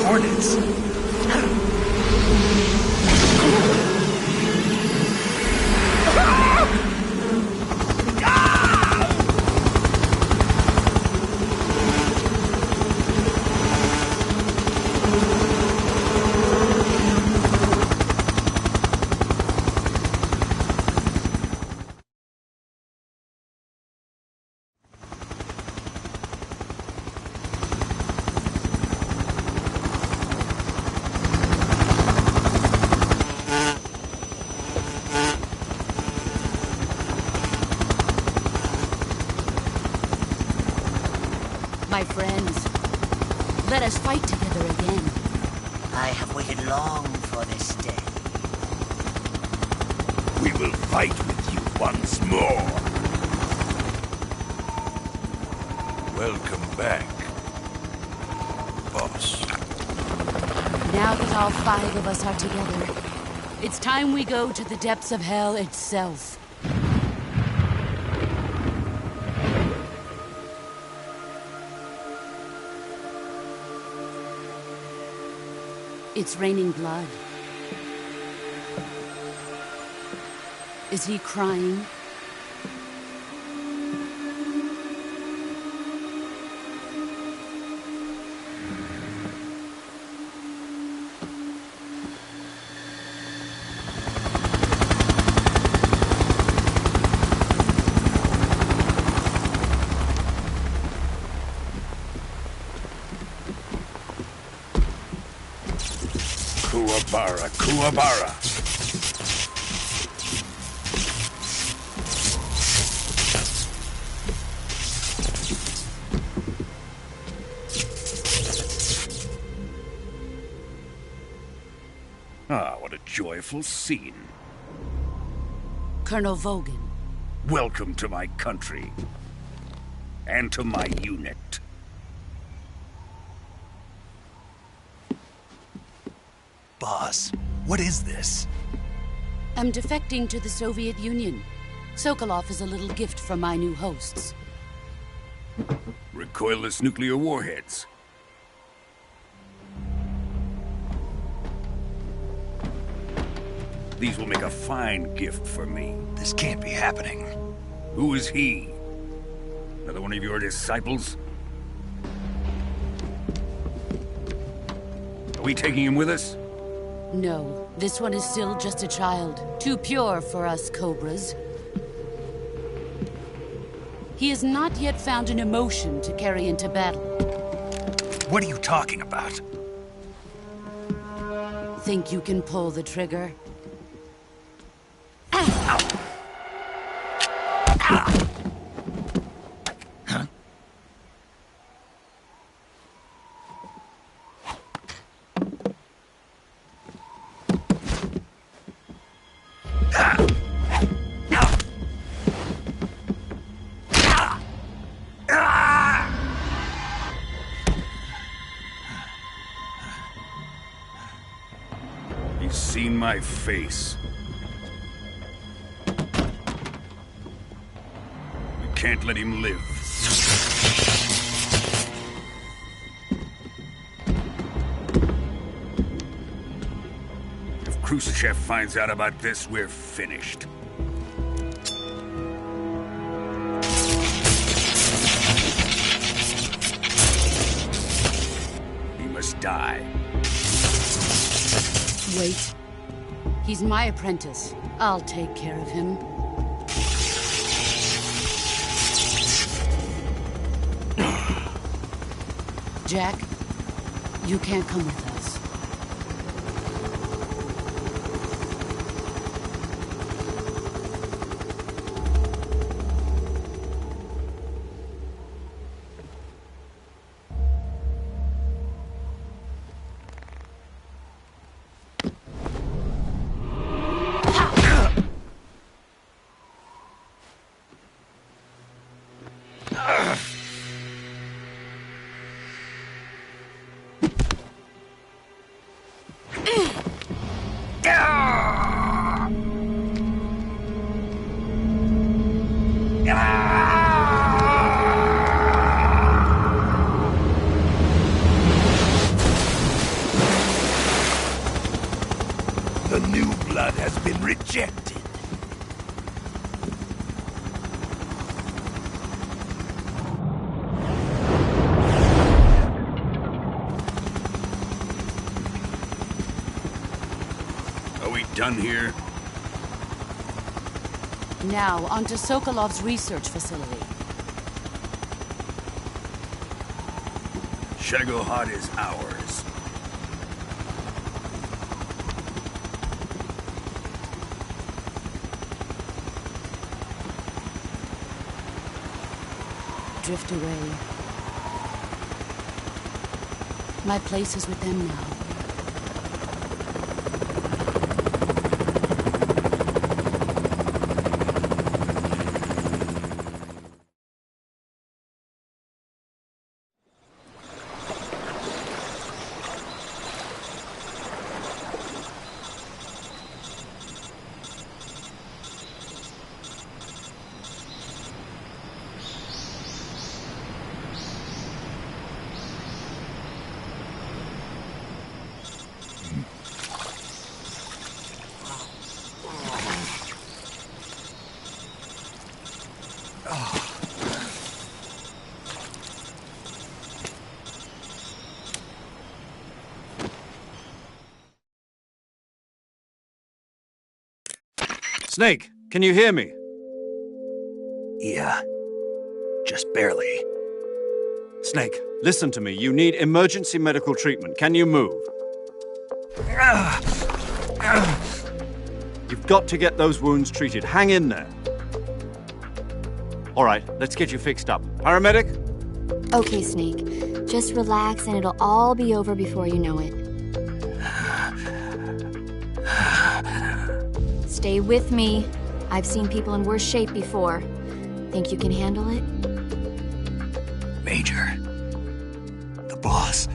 Hornets? My friends, let us fight together again. I have waited long for this day. We will fight with you once more. Welcome back, boss. Now that all 5 of us are together, it's time we go to the depths of hell itself. It's raining blood. Is he crying? Kuwabara, Kuwabara. Ah, what a joyful scene. Colonel Vogan. Welcome to my country. And to my unit. Boss, what is this? I'm defecting to the Soviet Union. Sokolov is a little gift from my new hosts. Recoilless nuclear warheads. These will make a fine gift for me. This can't be happening. Who is he? Another one of your disciples? Are we taking him with us? No, this one is still just a child. Too pure for us Cobras. He has not yet found an emotion to carry into battle. What are you talking about? Think you can pull the trigger? He's seen my face. We can't let him live. If Khrushchev finds out about this, we're finished. He must die. Wait. He's my apprentice. I'll take care of him. Jack, you can't come with us. The new blood has been rejected. Are we done here? Now, onto Sokolov's research facility. Shagohod is ours. Drift away. My place is with them now. Snake, can you hear me? Yeah. Just barely. Snake, listen to me. You need emergency medical treatment. Can you move? You've got to get those wounds treated. Hang in there. All right, let's get you fixed up. Paramedic? Okay, Snake. Just relax and it'll all be over before you know it. Stay with me. I've seen people in worse shape before. Think you can handle it? Major. The boss.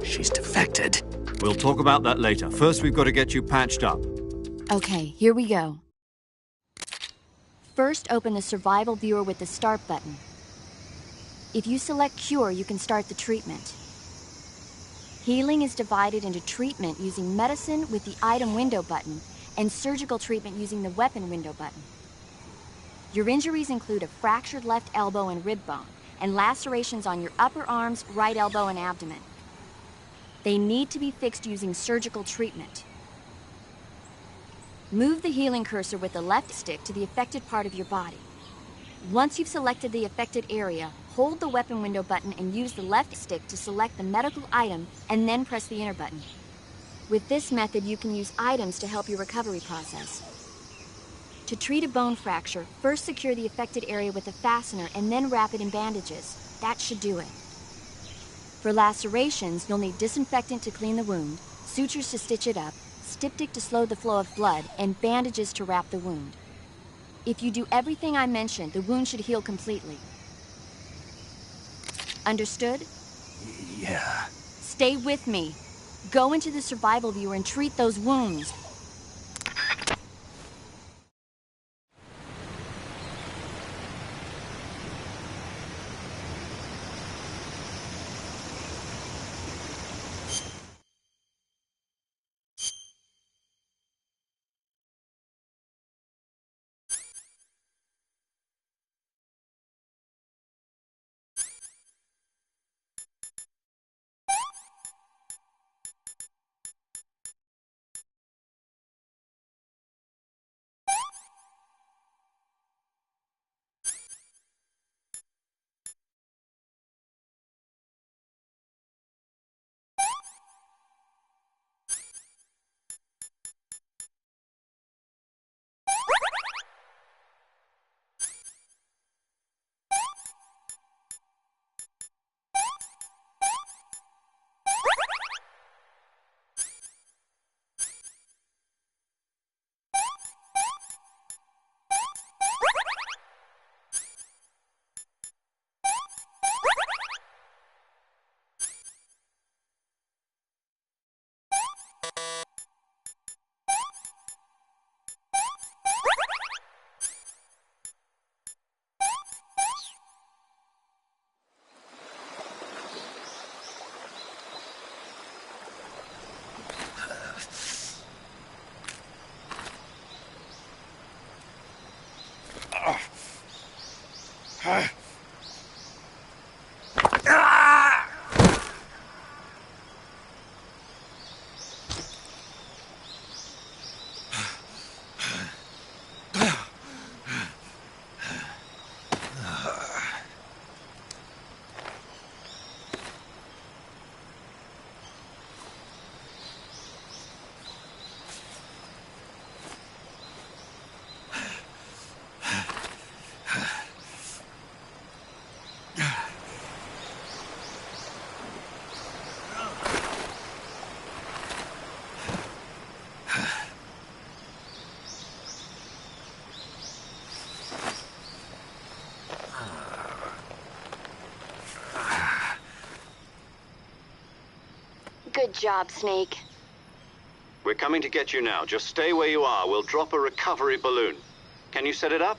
She's defected. We'll talk about that later. First, we've got to get you patched up. Okay, here we go. First, open the survival viewer with the start button. If you select cure, you can start the treatment. Healing is divided into treatment using medicine with the item window button and surgical treatment using the weapon window button. Your injuries include a fractured left elbow and rib bone, and lacerations on your upper arms, right elbow, and abdomen. They need to be fixed using surgical treatment. Move the healing cursor with the left stick to the affected part of your body. Once you've selected the affected area, hold the weapon window button and use the left stick to select the medical item, and then press the enter button. With this method, you can use items to help your recovery process. To treat a bone fracture, first secure the affected area with a fastener and then wrap it in bandages. That should do it. For lacerations, you'll need disinfectant to clean the wound, sutures to stitch it up, styptic to slow the flow of blood, and bandages to wrap the wound. If you do everything I mentioned, the wound should heal completely. Understood? Yeah. Stay with me. Go into the survival viewer and treat those wounds. job, Snake. We're coming to get you now. Just stay where you are. We'll drop a recovery balloon. Can you set it up?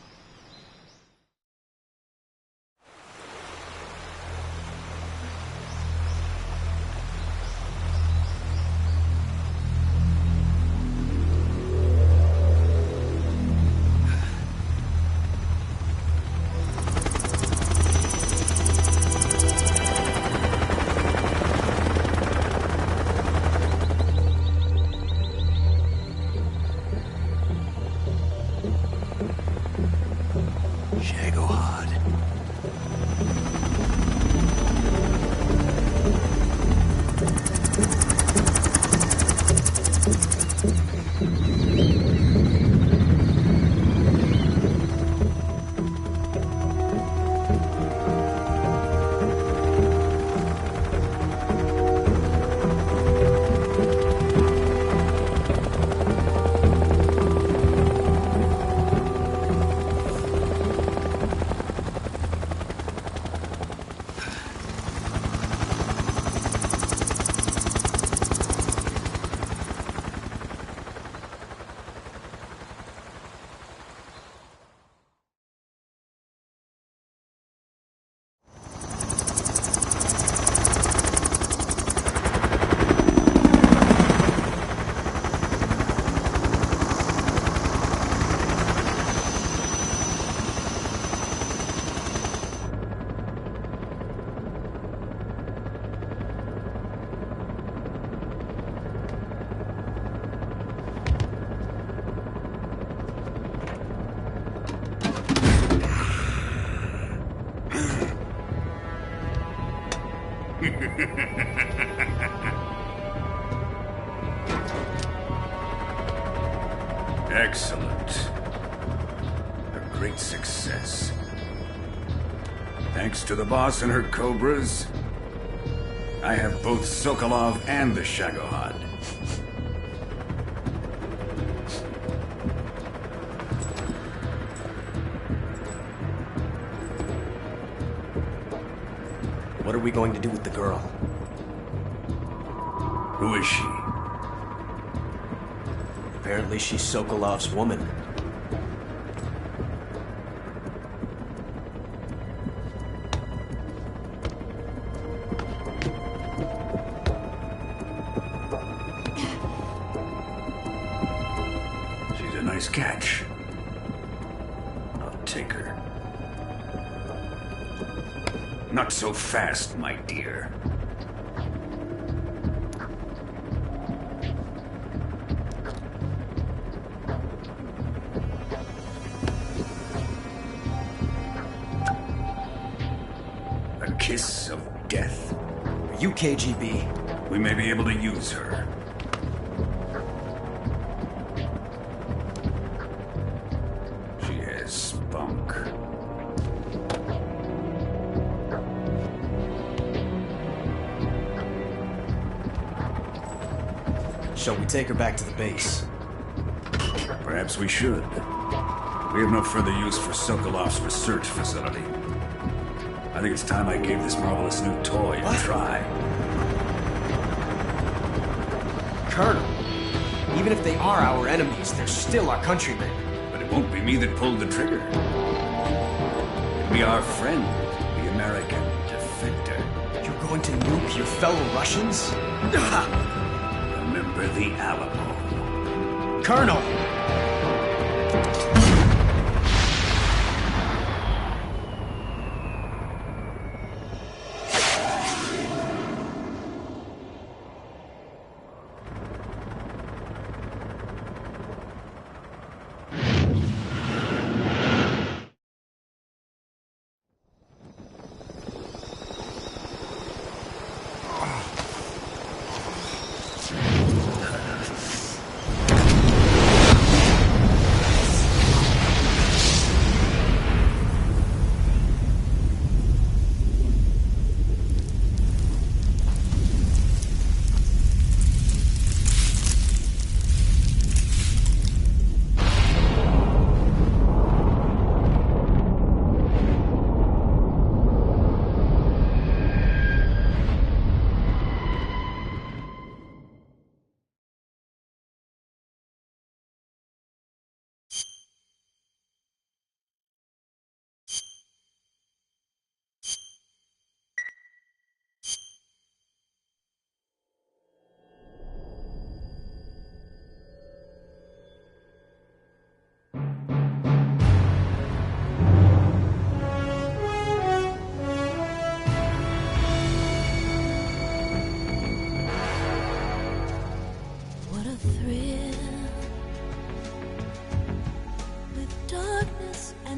Excellent. A great success. Thanks to the boss and her cobras, I have both Sokolov and the Shagohod. What are we going to do with the girl? Who is she? Apparently she's Sokolov's woman. She's a nice catch. I'll take her. Not so fast, my dear. A kiss of death. Are you KGB? We may be able to use her. She has spunk. Shall we take her back to the base? Perhaps we should. We have no further use for Sokolov's research facility. I think it's time I gave this marvelous new toy a try. Colonel, even if they are our enemies, they're still our countrymen. But it won't be me that pulled the trigger. It'll be our friend, the American defector. You're going to nuke your fellow Russians? Remember the Alamo. Colonel!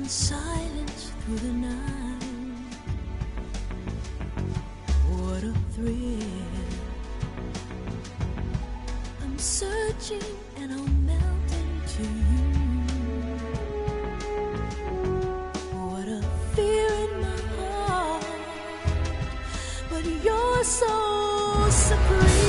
in silence through the night. What a thrill. I'm searching and I'll melt into you. What a fear in my heart, but you're so supreme.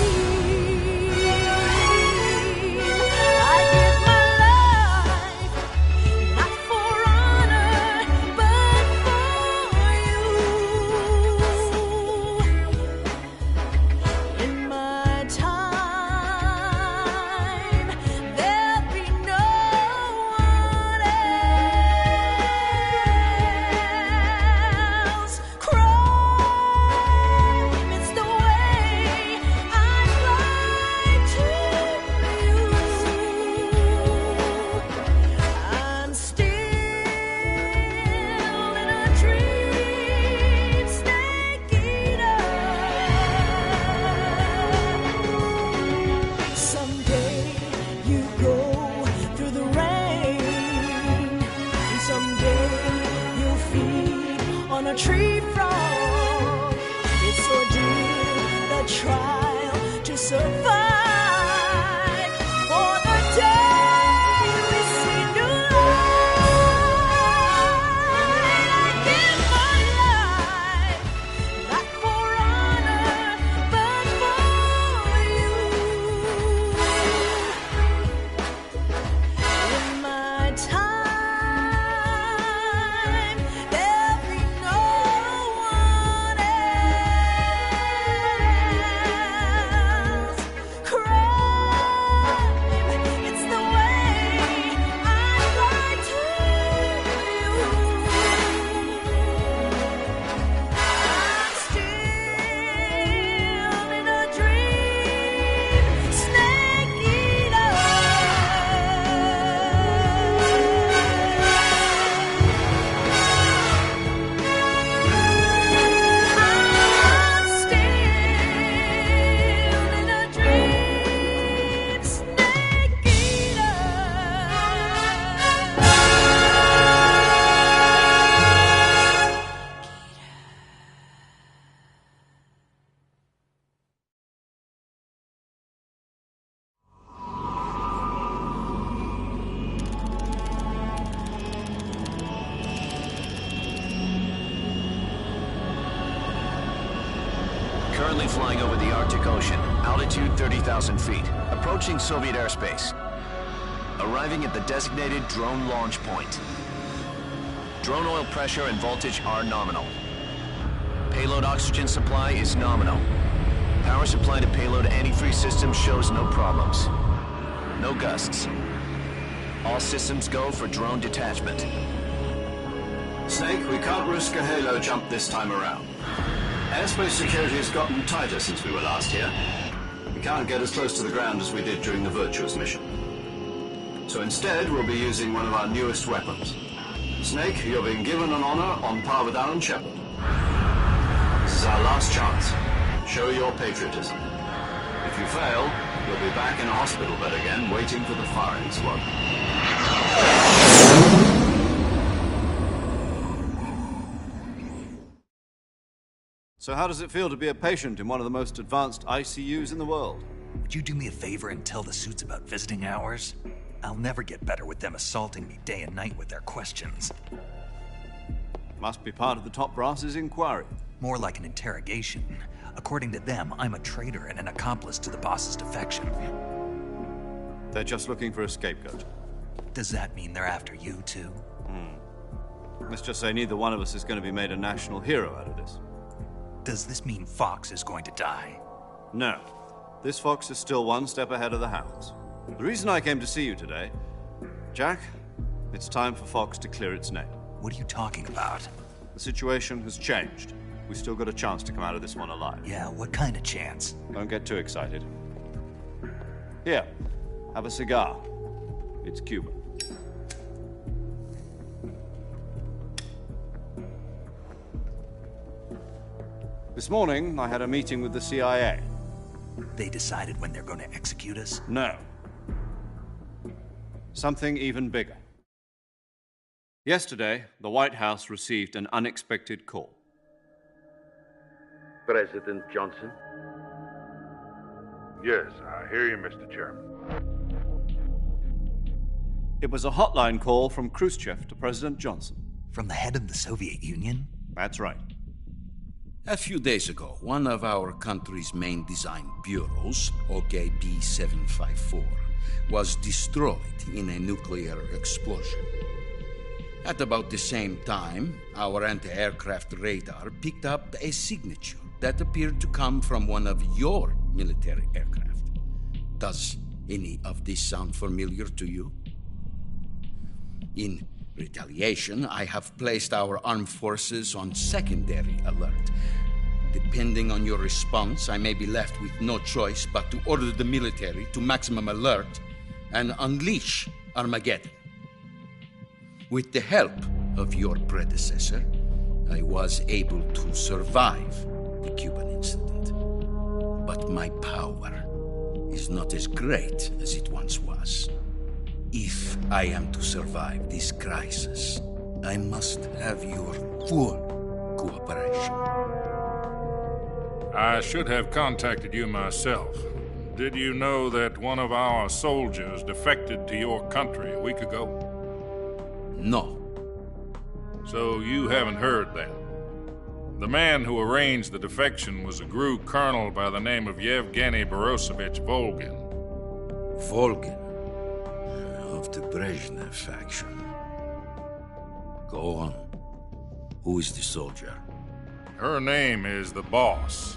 On a tree frog, it's ordeal, the trial to survive. For the day we see new light, I give my life, not for honor, but for you. In my time, Currently flying over the Arctic Ocean, altitude 30,000 feet, approaching Soviet airspace. Arriving at the designated drone launch point. Drone oil pressure and voltage are nominal. Payload oxygen supply is nominal. Power supply to payload antifreeze system shows no problems. No gusts. All systems go for drone detachment. Snake, we can't risk a halo jump this time around. Airspace security has gotten tighter since we were last here. We can't get as close to the ground as we did during the Virtuous mission. So instead, we'll be using one of our newest weapons. Snake, you're being given an honor on par with Alan Shepard. This is our last chance. Show your patriotism. If you fail, you'll be back in a hospital bed again, waiting for the firing squad. So how does it feel to be a patient in one of the most advanced ICUs in the world? Would you do me a favor and tell the suits about visiting hours? I'll never get better with them assaulting me day and night with their questions. Must be part of the top brass's inquiry. More like an interrogation. According to them, I'm a traitor and an accomplice to the boss's defection. They're just looking for a scapegoat. Does that mean they're after you, too? Let's just say neither one of us is going to be made a national hero out of this. Does this mean Fox is going to die? No. This fox is still one step ahead of the hounds. The reason I came to see you today, Jack, it's time for Fox to clear its name. What are you talking about? The situation has changed. We've still got a chance to come out of this one alive. Yeah, what kind of chance? Don't get too excited. Here, have a cigar. It's Cuban. This morning, I had a meeting with the CIA. They decided when they're going to execute us? No. Something even bigger. Yesterday, the White House received an unexpected call. President Johnson? Yes, I hear you, Mr. Chairman. It was a hotline call from Khrushchev to President Johnson. From the head of the Soviet Union? That's right. A few days ago, one of our country's main design bureaus, OKB 754, was destroyed in a nuclear explosion. At about the same time, our anti-aircraft radar picked up a signature that appeared to come from one of your military aircraft. Does any of this sound familiar to you? In retaliation, I have placed our armed forces on secondary alert. Depending on your response, I may be left with no choice but to order the military to maximum alert and unleash Armageddon. With the help of your predecessor, I was able to survive the Cuban incident. But my power is not as great as it once was. If I am to survive this crisis, I must have your full cooperation. I should have contacted you myself. Did you know that one of our soldiers defected to your country a week ago? No. So you haven't heard then? The man who arranged the defection was a GRU colonel by the name of Yevgeny Borosovich Volgin. Volgin? Of the Brezhnev faction. Go on. Who is the soldier? Her name is the Boss.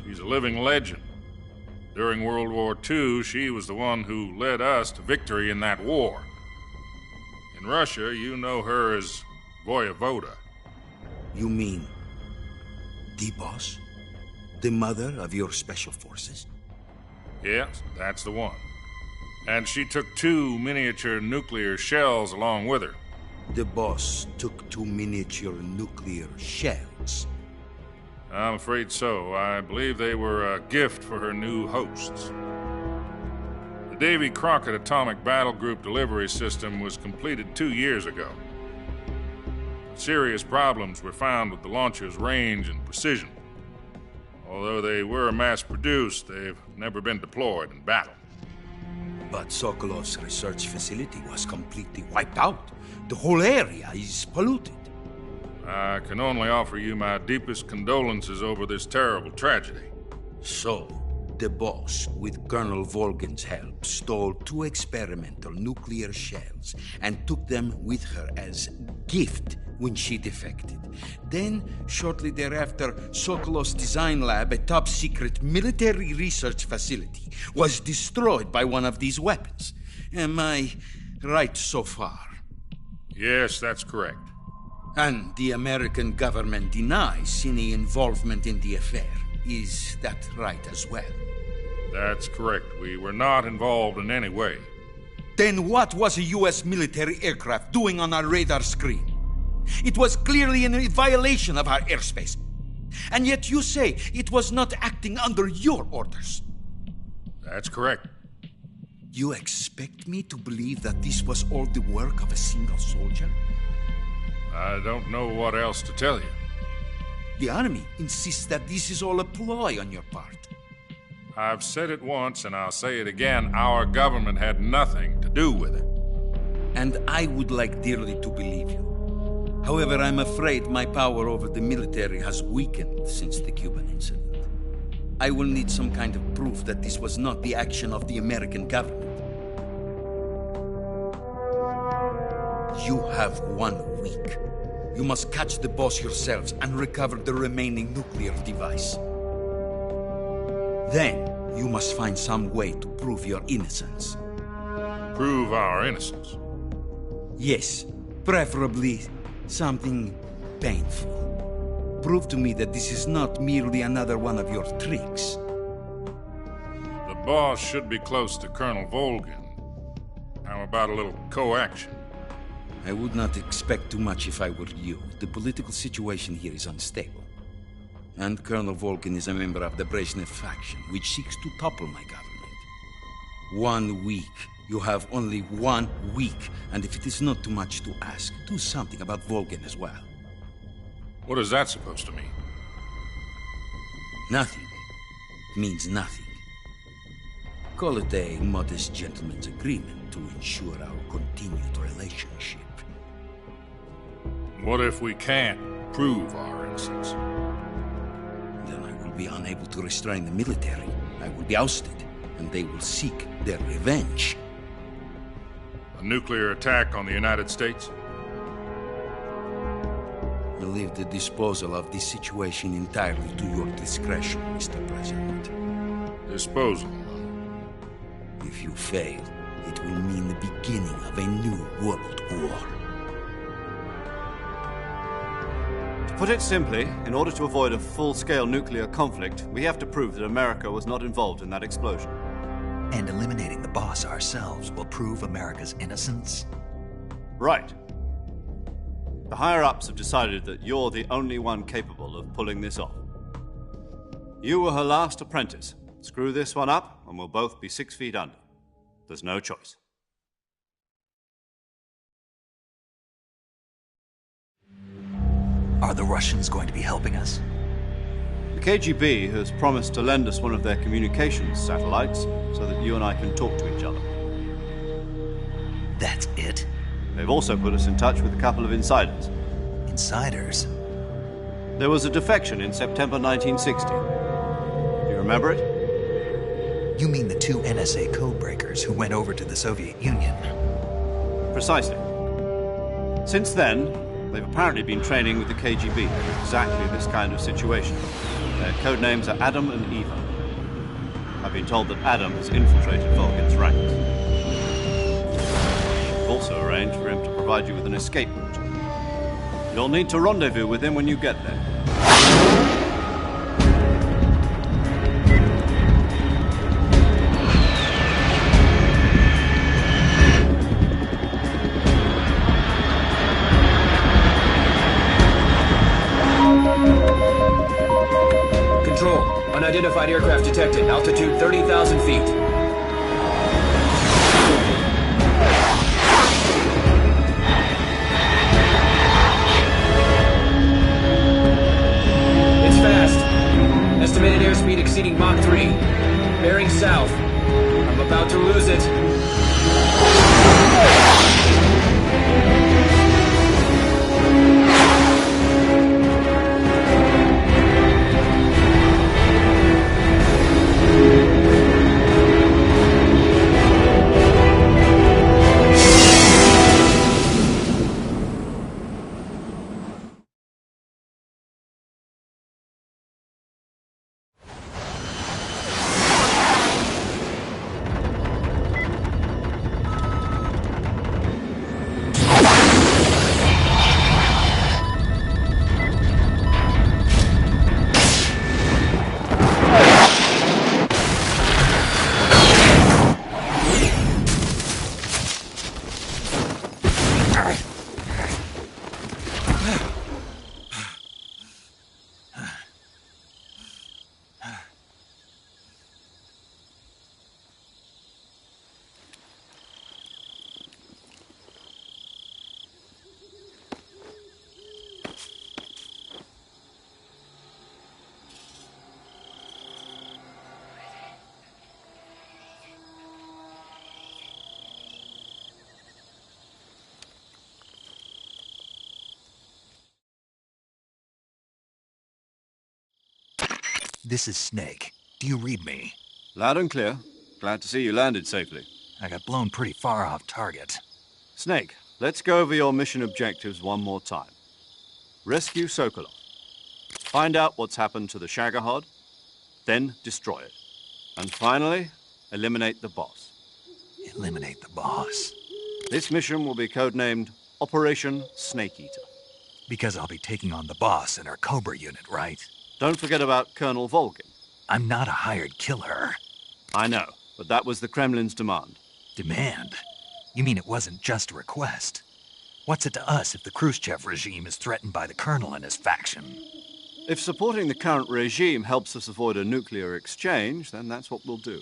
She's a living legend. During World War II, she was the one who led us to victory in that war. In Russia, you know her as Voyevoda. You mean the Boss? The mother of your special forces? Yes, that's the one. And she took 2 miniature nuclear shells along with her. The Boss took 2 miniature nuclear shells? I'm afraid so. I believe they were a gift for her new hosts. The Davy Crockett Atomic Battle Group delivery system was completed 2 years ago. Serious problems were found with the launcher's range and precision. Although they were mass-produced, they've never been deployed in battle. But Sokolov's research facility was completely wiped out. The whole area is polluted. I can only offer you my deepest condolences over this terrible tragedy. So, the Boss, with Colonel Volgin's help, stole 2 experimental nuclear shells and took them with her as gift when she defected. Then, shortly thereafter, Sokolov's design lab, a top-secret military research facility, was destroyed by one of these weapons. Am I right so far? Yes, that's correct. And the American government denies any involvement in the affair. Is that right as well? That's correct. We were not involved in any way. Then what was a U.S. military aircraft doing on our radar screen? It was clearly in violation of our airspace. And yet you say it was not acting under your orders. That's correct. You expect me to believe that this was all the work of a single soldier? I don't know what else to tell you. The Army insists that this is all a ploy on your part. I've said it once and I'll say it again. Our government had nothing to do with it. And I would like dearly to believe you. However, I'm afraid my power over the military has weakened since the Cuban incident. I will need some kind of proof that this was not the action of the American government. You have 1 week. You must catch the Boss yourselves and recover the remaining nuclear device. Then, you must find some way to prove your innocence. Prove our innocence? Yes, preferably something painful. Prove to me that this is not merely another one of your tricks. The Boss should be close to Colonel Volgin. How about a little coaction? I would not expect too much if I were you. The political situation here is unstable. And Colonel Volgin is a member of the Brezhnev faction, which seeks to topple my government. 1 week You have only 1 week, and if it is not too much to ask, do something about Volgin as well. What is that supposed to mean? Nothing. Means nothing. Call it a modest gentleman's agreement to ensure our continued relationship. What if we can't prove our innocence? Then I will be unable to restrain the military. I will be ousted, and they will seek their revenge. A nuclear attack on the United States? I leave the disposal of this situation entirely to your discretion, Mr. President. Disposal? If you fail, it will mean the beginning of a new world war. To put it simply, in order to avoid a full-scale nuclear conflict, we have to prove that America was not involved in that explosion. And eliminating the boss ourselves will prove America's innocence? Right. The higher-ups have decided that you're the only one capable of pulling this off. You were her last apprentice. Screw this one up, and we'll both be 6 feet under. There's no choice. Are the Russians going to be helping us? The KGB has promised to lend us one of their communications satellites so that you and I can talk to each other. That's it? They've also put us in touch with a couple of insiders. Insiders? There was a defection in September 1960. You remember it? You mean the 2 NSA codebreakers who went over to the Soviet Union? Precisely. Since then, they've apparently been training with the KGB for exactly this kind of situation. Their code names are Adam and Eva. I've been told that Adam has infiltrated Volgin's ranks. I've also arranged for him to provide you with an escape route. You'll need to rendezvous with him when you get there. Unidentified aircraft detected. Altitude 30,000 feet. It's fast. Estimated airspeed exceeding Mach 3. Bearing south. I'm about to lose it. This is Snake. Do you read me? Loud and clear. Glad to see you landed safely. I got blown pretty far off target. Snake, let's go over your mission objectives one more time. Rescue Sokolov. Find out what's happened to the Shagohod, then destroy it. And finally, eliminate the boss. Eliminate the boss? This mission will be codenamed Operation Snake Eater. Because I'll be taking on the boss and her Cobra unit, right? Don't forget about Colonel Volgin. I'm not a hired killer. I know, but that was the Kremlin's demand. Demand? You mean it wasn't just a request? What's it to us if the Khrushchev regime is threatened by the Colonel and his faction? If supporting the current regime helps us avoid a nuclear exchange, then that's what we'll do.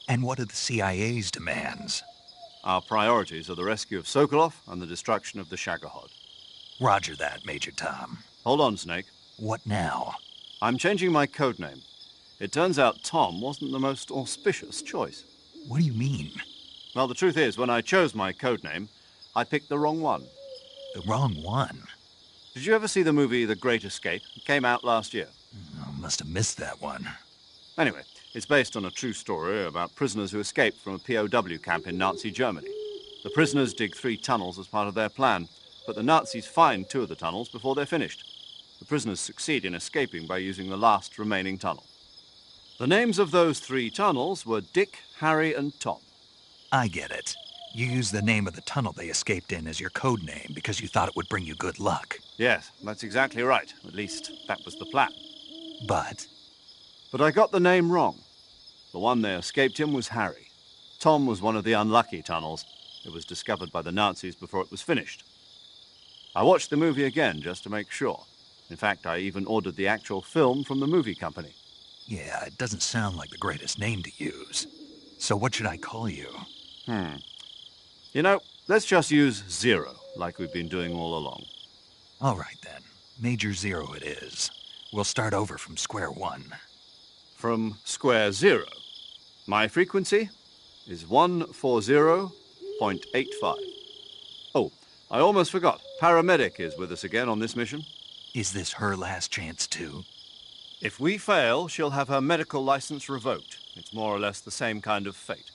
And what are the CIA's demands? Our priorities are the rescue of Sokolov and the destruction of the Shagohod. Roger that, Major Tom. Hold on, Snake. What now? I'm changing my code name. It turns out Tom wasn't the most auspicious choice. What do you mean? Well, the truth is, when I chose my code name, I picked the wrong one. The wrong one? Did you ever see the movie The Great Escape? It came out last year. I must have missed that one. Anyway, it's based on a true story about prisoners who escaped from a POW camp in Nazi Germany. The prisoners dig 3 tunnels as part of their plan, but the Nazis find 2 of the tunnels before they're finished. The prisoners succeed in escaping by using the last remaining tunnel. The names of those 3 tunnels were Dick, Harry, and Tom. I get it. You used the name of the tunnel they escaped in as your code name because you thought it would bring you good luck. Yes, that's exactly right. At least, that was the plan. But I got the name wrong. The one they escaped in was Harry. Tom was one of the unlucky tunnels. It was discovered by the Nazis before it was finished. I watched the movie again just to make sure. In fact, I even ordered the actual film from the movie company. yeah, it doesn't sound like the greatest name to use. So what should I call you? You know, let's just use Zero, like we've been doing all along. All right, then. Major Zero it is. We'll start over from square one. From square zero. My frequency is 140.85. Oh, I almost forgot. Paramedic is with us again on this mission. Is this her last chance, too? If we fail, she'll have her medical license revoked. It's more or less the same kind of fate.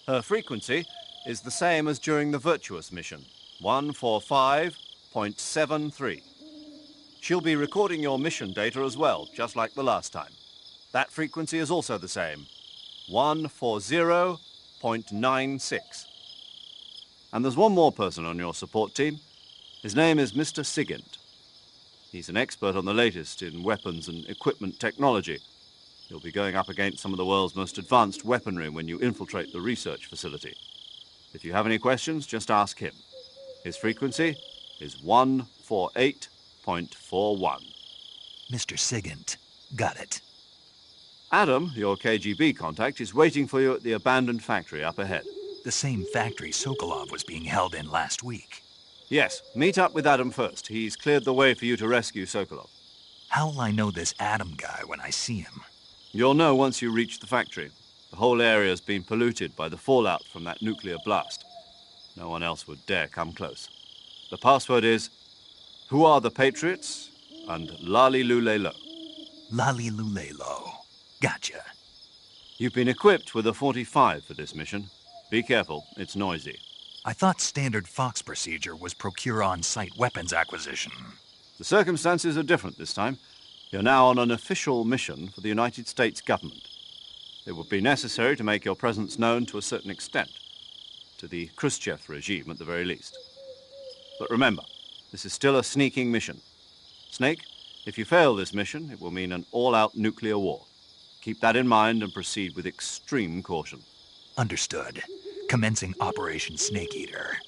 Her frequency is the same as during the Virtuous mission, 145.73. She'll be recording your mission data as well, just like the last time. That frequency is also the same, 140.96. And there's one more person on your support team. His name is Mr. Sigint. He's an expert on the latest in weapons and equipment technology. You'll be going up against some of the world's most advanced weaponry when you infiltrate the research facility. If you have any questions, just ask him. His frequency is 148.41. Mr. Sigint. Got it. Adam, your KGB contact, is waiting for you at the abandoned factory up ahead. The same factory Sokolov was being held in last week. Yes, meet up with Adam first. He's cleared the way for you to rescue Sokolov. How will I know this Adam guy when I see him? You'll know once you reach the factory. The whole area's been polluted by the fallout from that nuclear blast. No one else would dare come close. The password is, "Who are the Patriots?" and "Lali Lule Lo." Lali Lule Lo. Gotcha. You've been equipped with a 45 for this mission. Be careful, it's noisy. I thought standard Fox procedure was procure on-site weapons acquisition. The circumstances are different this time. You're now on an official mission for the United States government. It would be necessary to make your presence known to a certain extent, to the Khrushchev regime at the very least. But remember, this is still a sneaking mission. Snake, if you fail this mission, it will mean an all-out nuclear war. Keep that in mind and proceed with extreme caution. Understood. Commencing Operation Snake Eater.